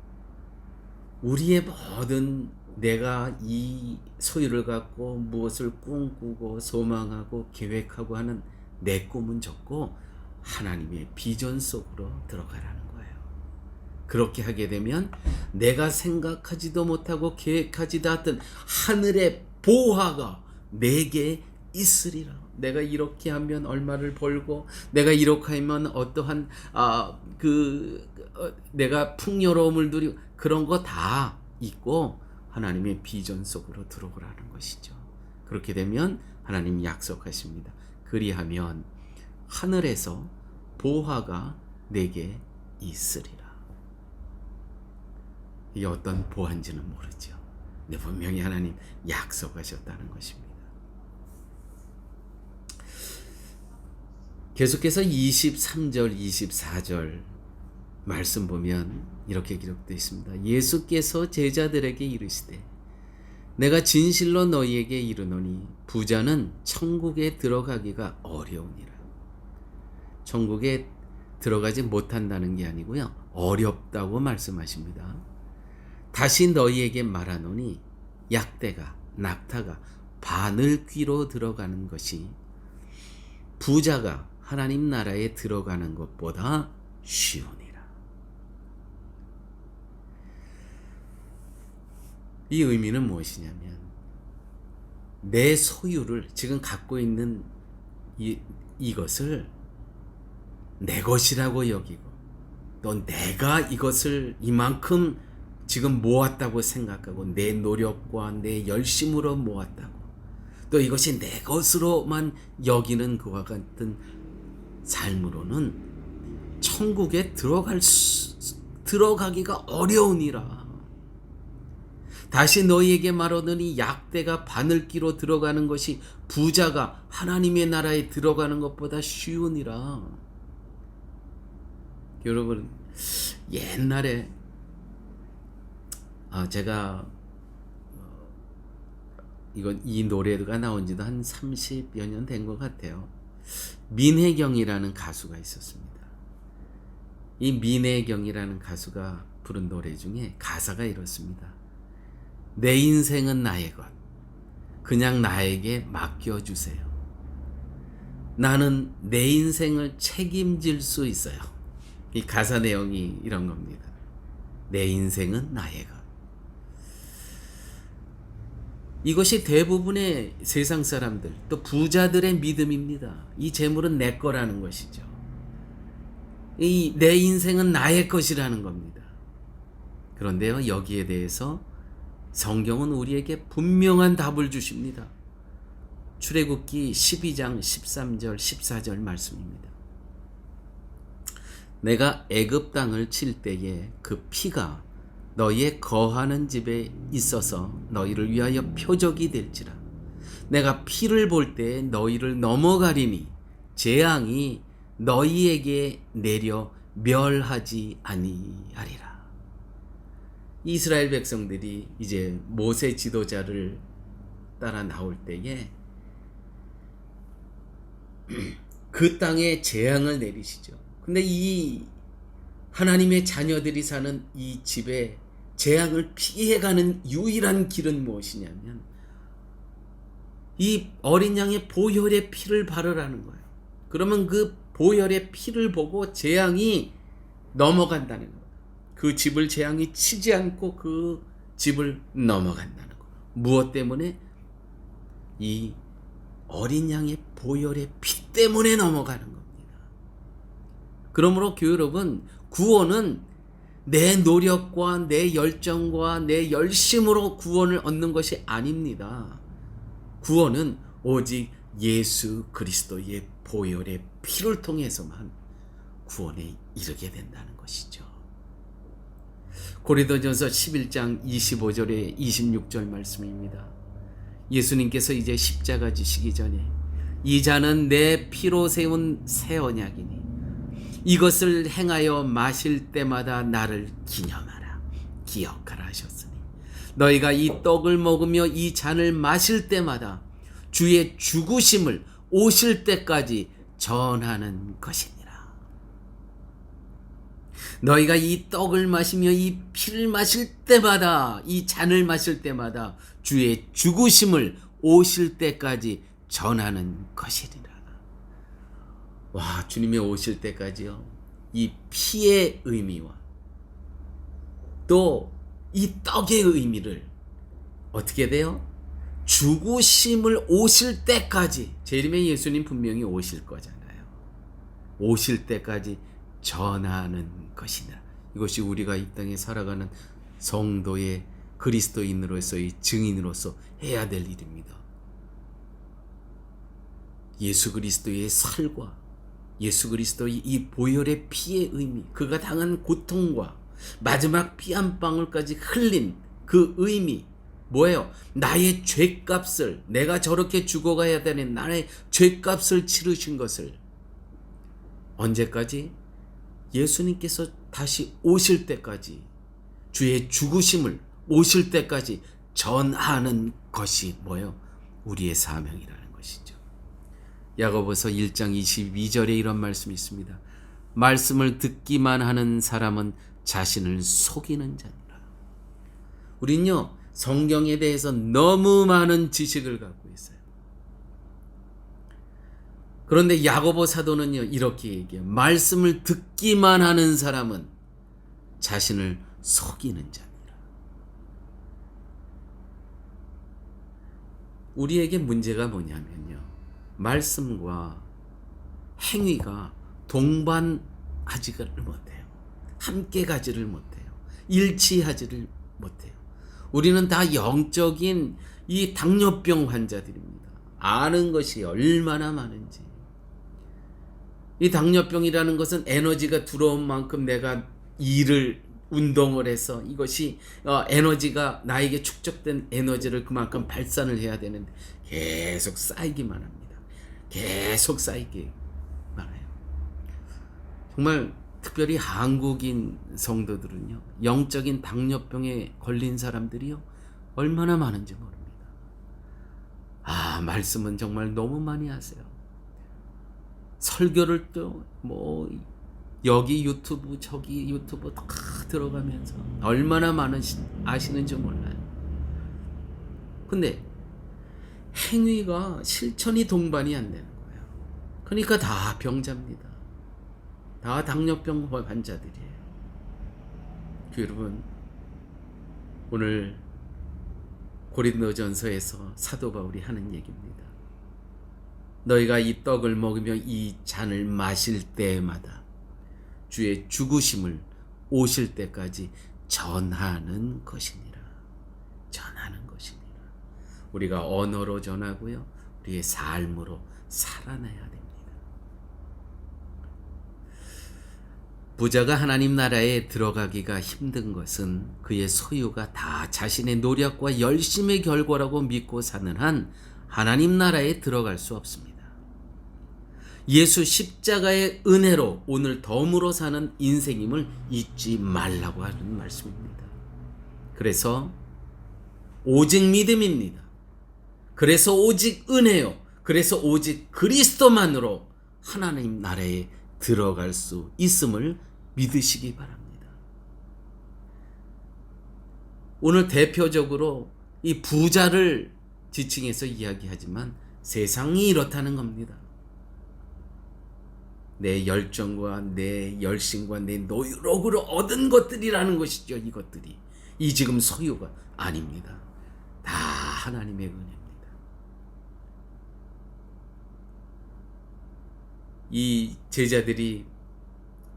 우리의 모든 내가 이 소유를 갖고 무엇을 꿈꾸고 소망하고 계획하고 하는 내 꿈은 적고 하나님의 비전 속으로 들어가라는 거예요. 그렇게 하게 되면 내가 생각하지도 못하고 계획하지도 않던 하늘의 보화가 내게 있으리라. 내가 이렇게 하면 얼마를 벌고, 내가 이렇게 하면 어떠한 내가 풍요로움을 누리고, 그런 거 다 있고 하나님의 비전 속으로 들어오라는 것이죠. 그렇게 되면 하나님이 약속하십니다. 그리하면 하늘에서 보화가 내게 있으리라. 이게 어떤 보화인지는 모르죠. 근데 분명히 하나님 약속하셨다는 것입니다. 계속해서 23절, 24절 말씀 보면 이렇게 기록되어 있습니다. 예수께서 제자들에게 이르시되 내가 진실로 너희에게 이르노니 부자는 천국에 들어가기가 어려우니라. 천국에 들어가지 못한다는 게 아니고요, 어렵다고 말씀하십니다. 다시 너희에게 말하노니 약대가 낙타가 바늘귀로 들어가는 것이 부자가 하나님 나라에 들어가는 것보다 쉬우니라. 이 의미는 무엇이냐면 내 소유를 지금 갖고 있는 이것을 내 것이라고 여기고, 또 내가 이것을 이만큼 지금 모았다고 생각하고 내 노력과 내 열심으로 모았다고, 또 이것이 내 것으로만 여기는 그와 같은 삶으로는 천국에 들어가기가 어려우니라. 다시 너희에게 말하노니 약대가 바늘귀로 들어가는 것이 부자가 하나님의 나라에 들어가는 것보다 쉬우니라. 여러분, 옛날에 제가 이 노래가 나온 지도 한 30여 년 된 것 같아요. 민혜경이라는 가수가 있었습니다. 이 민혜경이라는 가수가 부른 노래 중에 가사가 이렇습니다. 내 인생은 나의 것, 그냥 나에게 맡겨주세요. 나는 내 인생을 책임질 수 있어요. 이 가사 내용이 이런 겁니다. 내 인생은 나의 것. 이것이 대부분의 세상 사람들, 또 부자들의 믿음입니다. 이 재물은 내 거라는 것이죠. 이 내 인생은 나의 것이라는 겁니다. 그런데요, 여기에 대해서 성경은 우리에게 분명한 답을 주십니다. 출애굽기 12장 13절 14절 말씀입니다. 내가 애굽 땅을 칠 때에 그 피가 너희의 거하는 집에 있어서 너희를 위하여 표적이 될지라. 내가 피를 볼 때 너희를 넘어가리니 재앙이 너희에게 내려 멸하지 아니하리라. 이스라엘 백성들이 이제 모세 지도자를 따라 나올 때에 그 땅에 재앙을 내리시죠. 근데 이 하나님의 자녀들이 사는 이 집에 재앙을 피해가는 유일한 길은 무엇이냐면 이 어린 양의 보혈의 피를 바르라는 거예요. 그러면 그 보혈의 피를 보고 재앙이 넘어간다는 거예요. 그 집을 재앙이 치지 않고 그 집을 넘어간다는 거예요. 무엇 때문에? 이 어린 양의 보혈의 피 때문에 넘어가는 겁니다. 그러므로 교회 여러분, 구원은 내 노력과 내 열정과 내 열심으로 구원을 얻는 것이 아닙니다. 구원은 오직 예수 그리스도의 보혈의 피를 통해서만 구원에 이르게 된다는 것이죠. 고린도전서 11장 25절에 26절 말씀입니다. 예수님께서 이제 십자가 지시기 전에 이 잔은 내 피로 세운 새 언약이니 이것을 행하여 마실 때마다 나를 기념하라. 기억하라 하셨으니 너희가 이 떡을 먹으며 이 잔을 마실 때마다 주의 죽으심을 오실 때까지 전하는 것이니라. 너희가 이 떡을 마시며 이 피를 마실 때마다 이 잔을 마실 때마다 주의 죽으심을 오실 때까지 전하는 것이니라. 와, 주님이 오실 때까지요. 이 피의 의미와 또 이 떡의 의미를 어떻게 돼요? 죽으심을 오실 때까지, 재림의 예수님 분명히 오실 거잖아요. 오실 때까지 전하는 것이다. 이것이 우리가 이 땅에 살아가는 성도의 그리스도인으로서의 증인으로서 해야 될 일입니다. 예수 그리스도의 살과 예수 그리스도의 이 보혈의 피의 의미, 그가 당한 고통과 마지막 피 한 방울까지 흘린 그 의미 뭐예요? 나의 죄값을, 내가 저렇게 죽어가야 되는 나의 죄값을 치르신 것을 언제까지? 예수님께서 다시 오실 때까지, 주의 죽으심을 오실 때까지 전하는 것이 뭐예요? 우리의 사명이라는 것이죠. 야고보서 1장 22절에 이런 말씀이 있습니다. 말씀을 듣기만 하는 사람은 자신을 속이는 자니라. 우린요, 성경에 대해서 너무 많은 지식을 갖고 있어요. 그런데 야고보 사도는요, 이렇게 얘기해요. 말씀을 듣기만 하는 사람은 자신을 속이는 자니라. 우리에게 문제가 뭐냐면요, 말씀과 행위가 동반하지를 못해요. 함께 가지를 못해요. 일치하지를 못해요. 우리는 다 영적인 이 당뇨병 환자들입니다. 아는 것이 얼마나 많은지. 이 당뇨병이라는 것은 에너지가 들어온 만큼 내가 운동을 해서 이것이 에너지가, 나에게 축적된 에너지를 그만큼 발산을 해야 되는데 계속 쌓이기만 합니다. 계속 쌓이기만 해요. 정말 특별히 한국인 성도들은요, 영적인 당뇨병에 걸린 사람들이요, 얼마나 많은지 모릅니다. 말씀은 정말 너무 많이 하세요. 설교를 또 여기 유튜브 저기 유튜브 다 들어가면서 얼마나 아시는지 몰라요. 근데 행위가 실천이 동반이 안 되는 거예요. 그러니까 다 병자입니다. 다 당뇨병 환자들이에요. 여러분, 오늘 고린도전서에서 사도 바울이 하는 얘기입니다. 너희가 이 떡을 먹으며 이 잔을 마실 때마다 주의 죽으심을 오실 때까지 전하는 것이니라. 전하는 것이니라. 우리가 언어로 전하고요, 우리의 삶으로 살아내야 됩니다. 부자가 하나님 나라에 들어가기가 힘든 것은 그의 소유가 다 자신의 노력과 열심의 결과라고 믿고 사는 한 하나님 나라에 들어갈 수 없습니다. 예수 십자가의 은혜로 오늘 덤으로 사는 인생임을 잊지 말라고 하는 말씀입니다. 그래서 오직 믿음입니다. 그래서 오직 은혜요. 그래서 오직 그리스도만으로 하나님 나라에 들어갈 수 있음을 믿으시기 바랍니다. 오늘 대표적으로 이 부자를 지칭해서 이야기하지만 세상이 이렇다는 겁니다. 내 열정과 내 열심과 내 노력으로 얻은 것들이라는 것이죠. 이것들이 이 지금 소유가 아닙니다. 다 하나님의 은혜입니다. 이 제자들이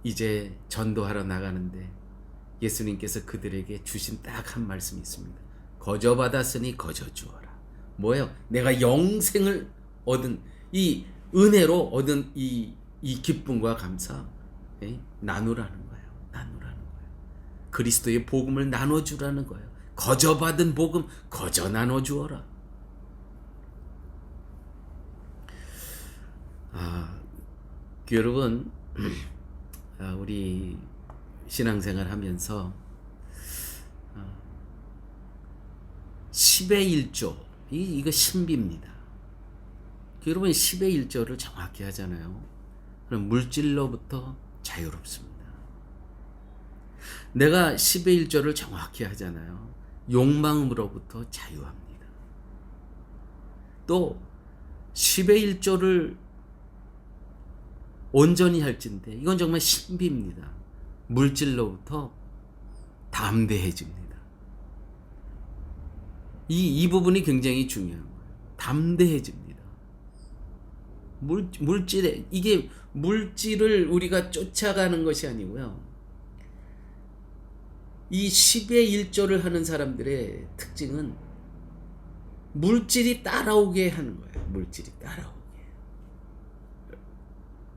이제 전도하러 나가는데 예수님께서 그들에게 주신 딱 한 말씀이 있습니다. 거저 받았으니 거저 주어라. 뭐예요? 내가 영생을 얻은 이 은혜로 얻은 이 기쁨과 감사, 나누라는 거예요. 나누라는 거예요. 그리스도의 복음을 나눠주라는 거예요. 거저 받은 복음 거저 나눠주어라. 여러분, 우리 신앙생활 하면서 10의 1조 이거 신비입니다. 여러분 10의 1조를 정확히 하잖아요. 그럼 물질로부터 자유롭습니다. 내가 10의 1조를 정확히 하잖아요. 욕망으로부터 자유합니다. 또 10의 1조를 온전히 할진대 이건 정말 신비입니다. 물질로부터 담대해집니다. 이 부분이 굉장히 중요한 거예요. 담대해집니다. 물질에 이게 물질을 우리가 쫓아가는 것이 아니고요. 이 10의 1조를 하는 사람들의 특징은 물질이 따라오게 하는 거예요. 물질이 따라오게.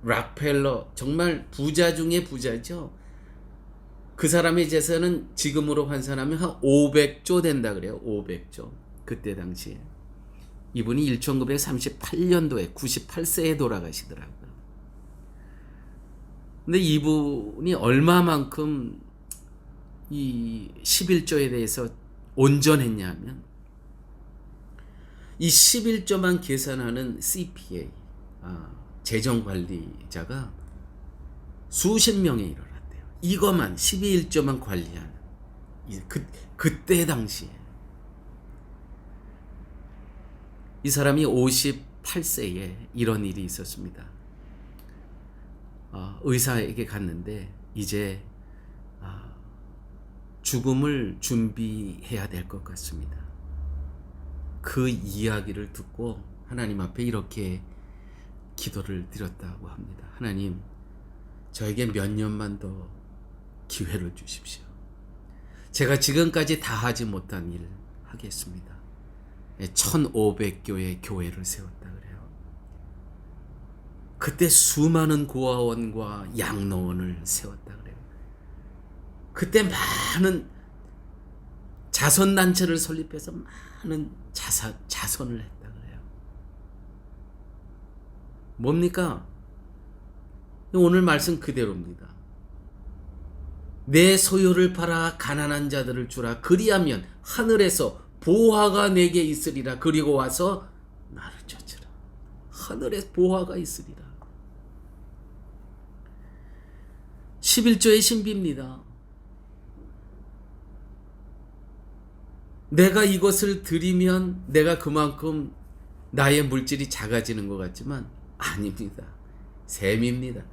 락펠러 정말 부자 중에 부자죠. 그 사람의 재산은 지금으로 환산하면 한 500조 된다 그래요. 500조. 그때 당시에. 이분이 1938년도에 98세에 돌아가시더라고요. 근데 이분이 얼마만큼 이 11조에 대해서 온전했냐 하면 이 11조만 계산하는 CPA 재정관리자가 수십 명에 이르렀대요. 이것만 12일조만 관리하는 그때 당시에 이 사람이 58세에 이런 일이 있었습니다. 의사에게 갔는데 이제 죽음을 준비해야 될 것 같습니다. 그 이야기를 듣고 하나님 앞에 이렇게 기도를 드렸다고 합니다. 하나님, 저에게 몇 년만 더 기회를 주십시오. 제가 지금까지 다 하지 못한 일 하겠습니다. 1500교의 교회를 세웠다 그래요. 그때 수많은 고아원과 양로원을 세웠다 그래요. 그때 많은 자선단체를 설립해서 많은 자선을 했다 그래요. 뭡니까? 오늘 말씀 그대로입니다. 내 소유를 팔아 가난한 자들을 주라. 그리하면 하늘에서 보화가 내게 있으리라. 그리고 와서 나를 쫓으라. 하늘에 보화가 있으리라. 11조의 신비입니다. 내가 이것을 드리면 내가 그만큼 나의 물질이 작아지는 것 같지만 아닙니다. 셈입니다.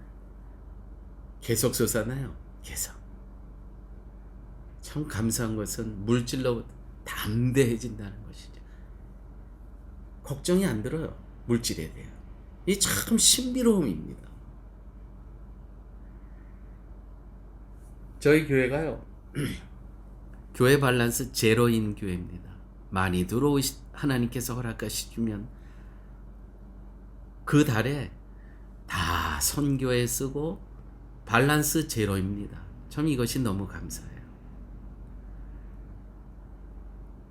계속 솟아나요. 계속. 참 감사한 것은 물질로 담대해진다는 것이죠. 걱정이 안 들어요. 물질에 대한. 이 참 신비로움입니다. 저희 교회가요. 교회 밸런스 제로인 교회입니다. 많이 하나님께서 허락하시면 그 달에 다 선교에 쓰고 밸런스 제로입니다. 참 이것이 너무 감사해요.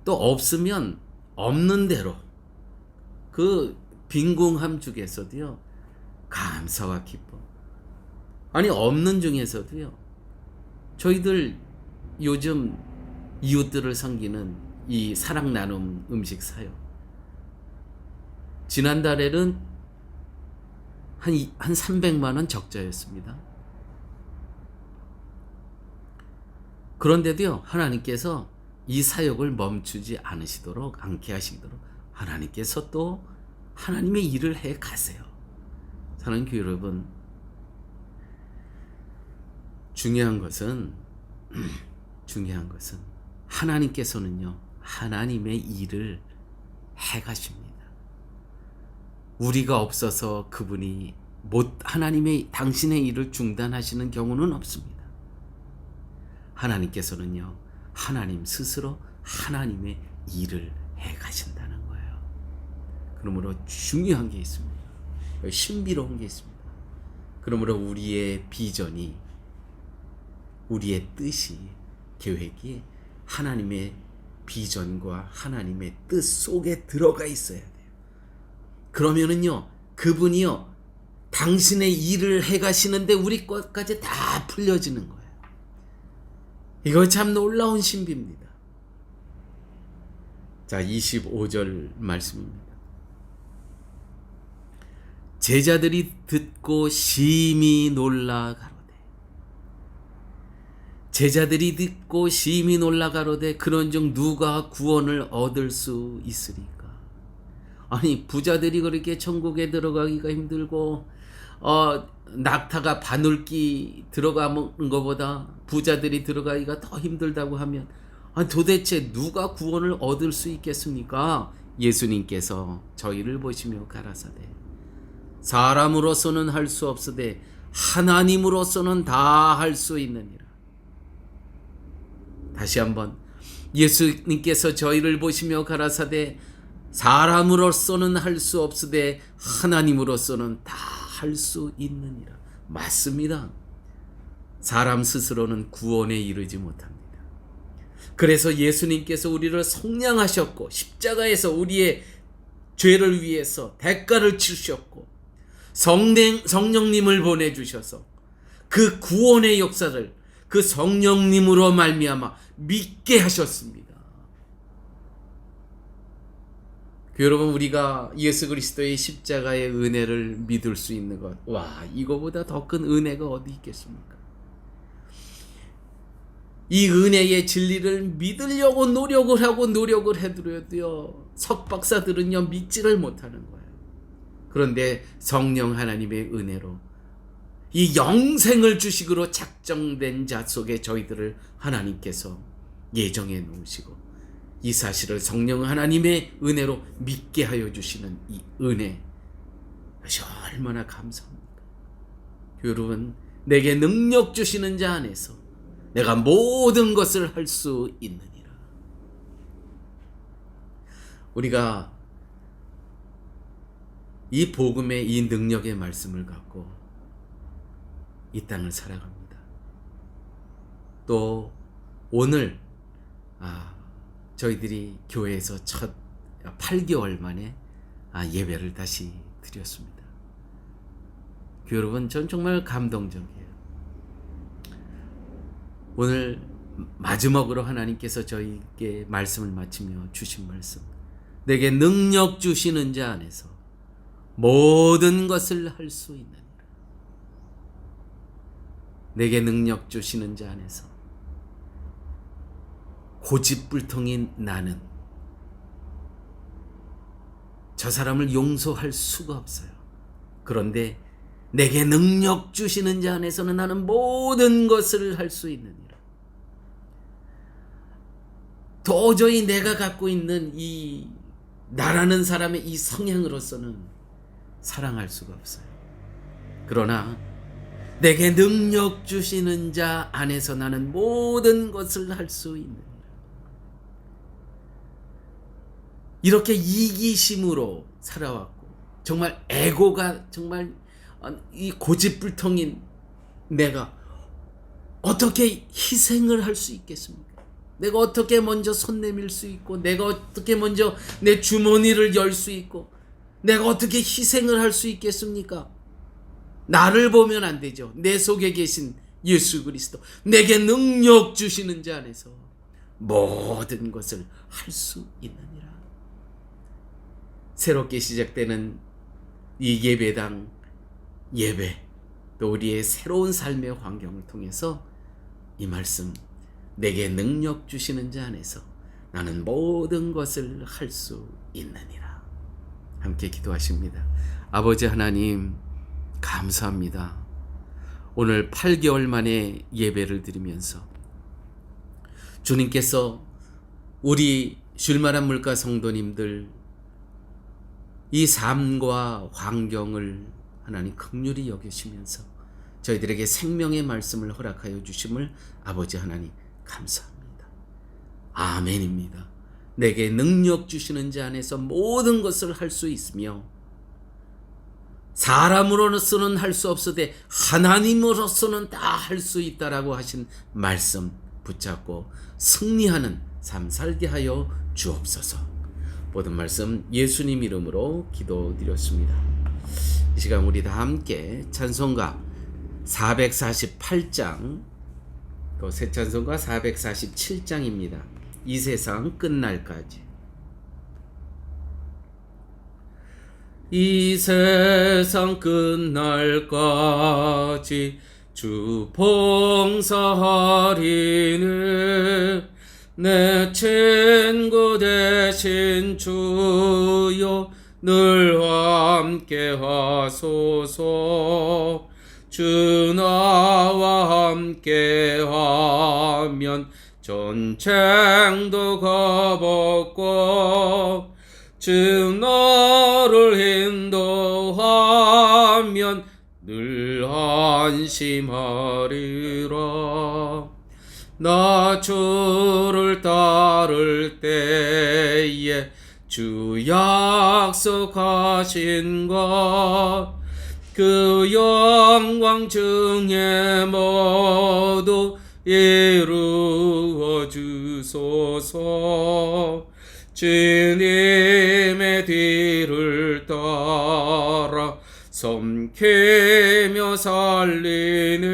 또 없으면 없는 대로 그 빈궁함 중에서도요 감사와 기쁨. 아니 없는 중에서도요 저희들 요즘 이웃들을 섬기는 이 사랑 나눔 음식 사역 지난달에는 한 300만 원 적자였습니다. 그런데도요 하나님께서 이 사역을 멈추지 않게 하시도록 하나님께서 또 하나님의 일을 해 가세요. 사랑하는 교회 여러분, 중요한 것은 하나님께서는요 하나님의 일을 해 가십니다. 우리가 없어서 그분이 당신의 일을 중단하시는 경우는 없습니다. 하나님께서는요 하나님 스스로 하나님의 일을 해 가신다는 거예요. 그러므로 중요한 게 있습니다. 신비로운 게 있습니다. 그러므로 우리의 비전이, 우리의 뜻이, 계획이 하나님의 비전과 하나님의 뜻 속에 들어가 있어야 돼요. 그러면은요 그분이요 당신의 일을 해가시는데 우리 것까지 다 풀려지는 거예요. 이거 참 놀라운 신비입니다. 자, 25절 말씀입니다. 제자들이 듣고 심히 놀라 가로되. 제자들이 듣고 심히 놀라 가로되 그런즉 누가 구원을 얻을 수 있으리까? 아니, 부자들이 그렇게 천국에 들어가기가 힘들고 낙타가 바늘기 들어가는 것보다 부자들이 들어가기가 더 힘들다고 하면 도대체 누가 구원을 얻을 수 있겠습니까? 예수님께서 저희를 보시며 가라사대 사람으로서는 할 수 없으되 하나님으로서는 다 할 수 있느니라. 다시 한번 예수님께서 저희를 보시며 가라사대 사람으로서는 할 수 없으되 하나님으로서는 다 할 수 있느니라. 맞습니다. 사람 스스로는 구원에 이르지 못합니다. 그래서 예수님께서 우리를 속량하셨고 십자가에서 우리의 죄를 위해서 대가를 치르셨고 성령님을 보내주셔서 그 구원의 역사를 그 성령님으로 말미암아 믿게 하셨습니다. 여러분, 우리가 예수 그리스도의 십자가의 은혜를 믿을 수 있는 것, 이거보다 더 큰 은혜가 어디 있겠습니까? 이 은혜의 진리를 믿으려고 노력을 해도요 석박사들은요 믿지를 못하는 거예요. 그런데 성령 하나님의 은혜로 이 영생을 주식으로 작정된 자 속에 저희들을 하나님께서 예정해 놓으시고 이 사실을 성령 하나님의 은혜로 믿게 하여 주시는 이 은혜, 이것이 얼마나 감사합니까? 여러분, 내게 능력 주시는 자 안에서 내가 모든 것을 할 수 있느니라. 우리가 이 복음의 이 능력의 말씀을 갖고 이 땅을 살아갑니다. 또 오늘 저희들이 교회에서 첫 8개월 만에 예배를 다시 드렸습니다. 여러분, 전 정말 감동적이에요. 오늘 마지막으로 하나님께서 저희에게 말씀을 마치며 주신 말씀, 내게 능력 주시는 자 안에서 모든 것을 할 수 있느니라. 내게 능력 주시는 자 안에서 고집불통인 나는 저 사람을 용서할 수가 없어요. 그런데 내게 능력 주시는 자 안에서는 나는 모든 것을 할 수 있느니라. 도저히 내가 갖고 있는 이 나라는 사람의 이 성향으로서는 사랑할 수가 없어요. 그러나 내게 능력 주시는 자 안에서 나는 모든 것을 할 수 있느니라. 이렇게 이기심으로 살아왔고 정말 에고가 정말 이 고집불통인 내가 어떻게 희생을 할 수 있겠습니까? 내가 어떻게 먼저 손 내밀 수 있고 내가 어떻게 먼저 내 주머니를 열 수 있고 내가 어떻게 희생을 할 수 있겠습니까? 나를 보면 안 되죠. 내 속에 계신 예수 그리스도, 내게 능력 주시는 자 안에서 모든 것을 할 수 있느니라. 새롭게 시작되는 이 예배당 예배, 또 우리의 새로운 삶의 환경을 통해서 이 말씀, 내게 능력 주시는 자 안에서 나는 모든 것을 할 수 있느니라. 함께 기도하십니다. 아버지 하나님, 감사합니다. 오늘 8개월 만에 예배를 드리면서 주님께서 우리 쉴만한 물가 성도님들 이 삶과 환경을 하나님 긍휼히 여기시면서 저희들에게 생명의 말씀을 허락하여 주심을 아버지 하나님 감사합니다. 아멘입니다. 내게 능력 주시는 자 안에서 모든 것을 할 수 있으며 사람으로서는 할 수 없으되 하나님으로서는 다 할 수 있다라고 하신 말씀 붙잡고 승리하는 삶 살게 하여 주옵소서. 모든 말씀 예수님 이름으로 기도드렸습니다. 이 시간 우리 다 함께 찬송가 448장 또 새 찬송가 447장입니다. 이 세상 끝날까지. 이 세상 끝날까지 주 봉사하리는 내 친구 되신 주여 늘 함께 하소서. 주 나와 함께 하면 전쟁도 겁없고 주 너를 인도하면 늘 안심하리라. 나 주를 따를 때에 주 약속하신 것 그 영광 중에 모두 이루어 주소서. 주님의 뒤를 따라 섬기며 살리는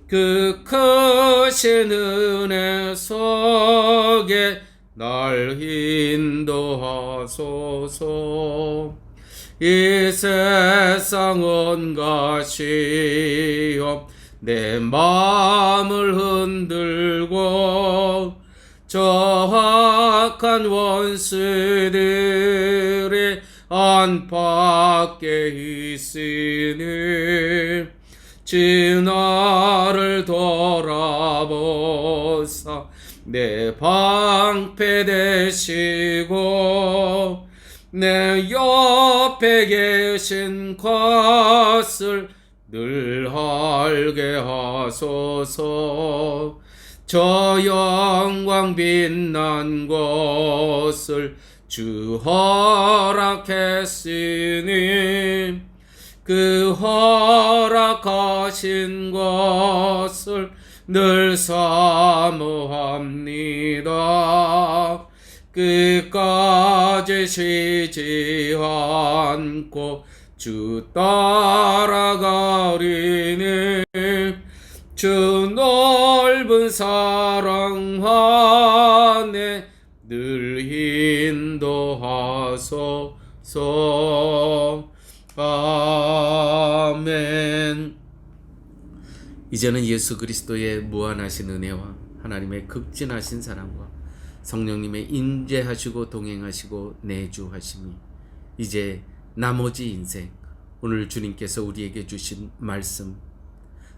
그 크신 은혜 속에 날 인도하소서. 이 세상 온갖 시험 내 마음을 흔들고 저 악한 원수들의 안팎에 있으니 주 나를 돌아보사 내 방패 되시고 내 옆에 계신 것을 늘 알게 하소서. 저 영광 빛난 것을 주 허락했으니 그 허락하신 것을 늘 사모합니다. 끝까지 쉬지 않고 주 따라가리니 주 넓은 사랑 안에 늘 인도하소서. 아멘. 이제는 예수 그리스도의 무한하신 은혜와 하나님의 극진하신 사랑과 성령님의 인재하시고 동행하시고 내주하심이 이제 나머지 인생 오늘 주님께서 우리에게 주신 말씀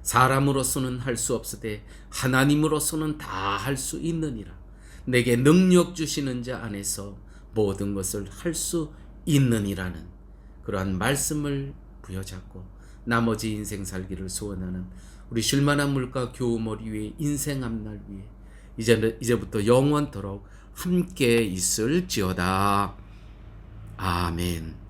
사람으로서는 할 수 없으되 하나님으로서는 다 할 수 있느니라. 내게 능력 주시는 자 안에서 모든 것을 할 수 있느니라는 그러한 말씀을 부여잡고 나머지 인생 살기를 소원하는 우리 쉴만한 물가 교우머리 위에 인생 앞날 위에 이제부터 영원토록 함께 있을지어다. 아멘.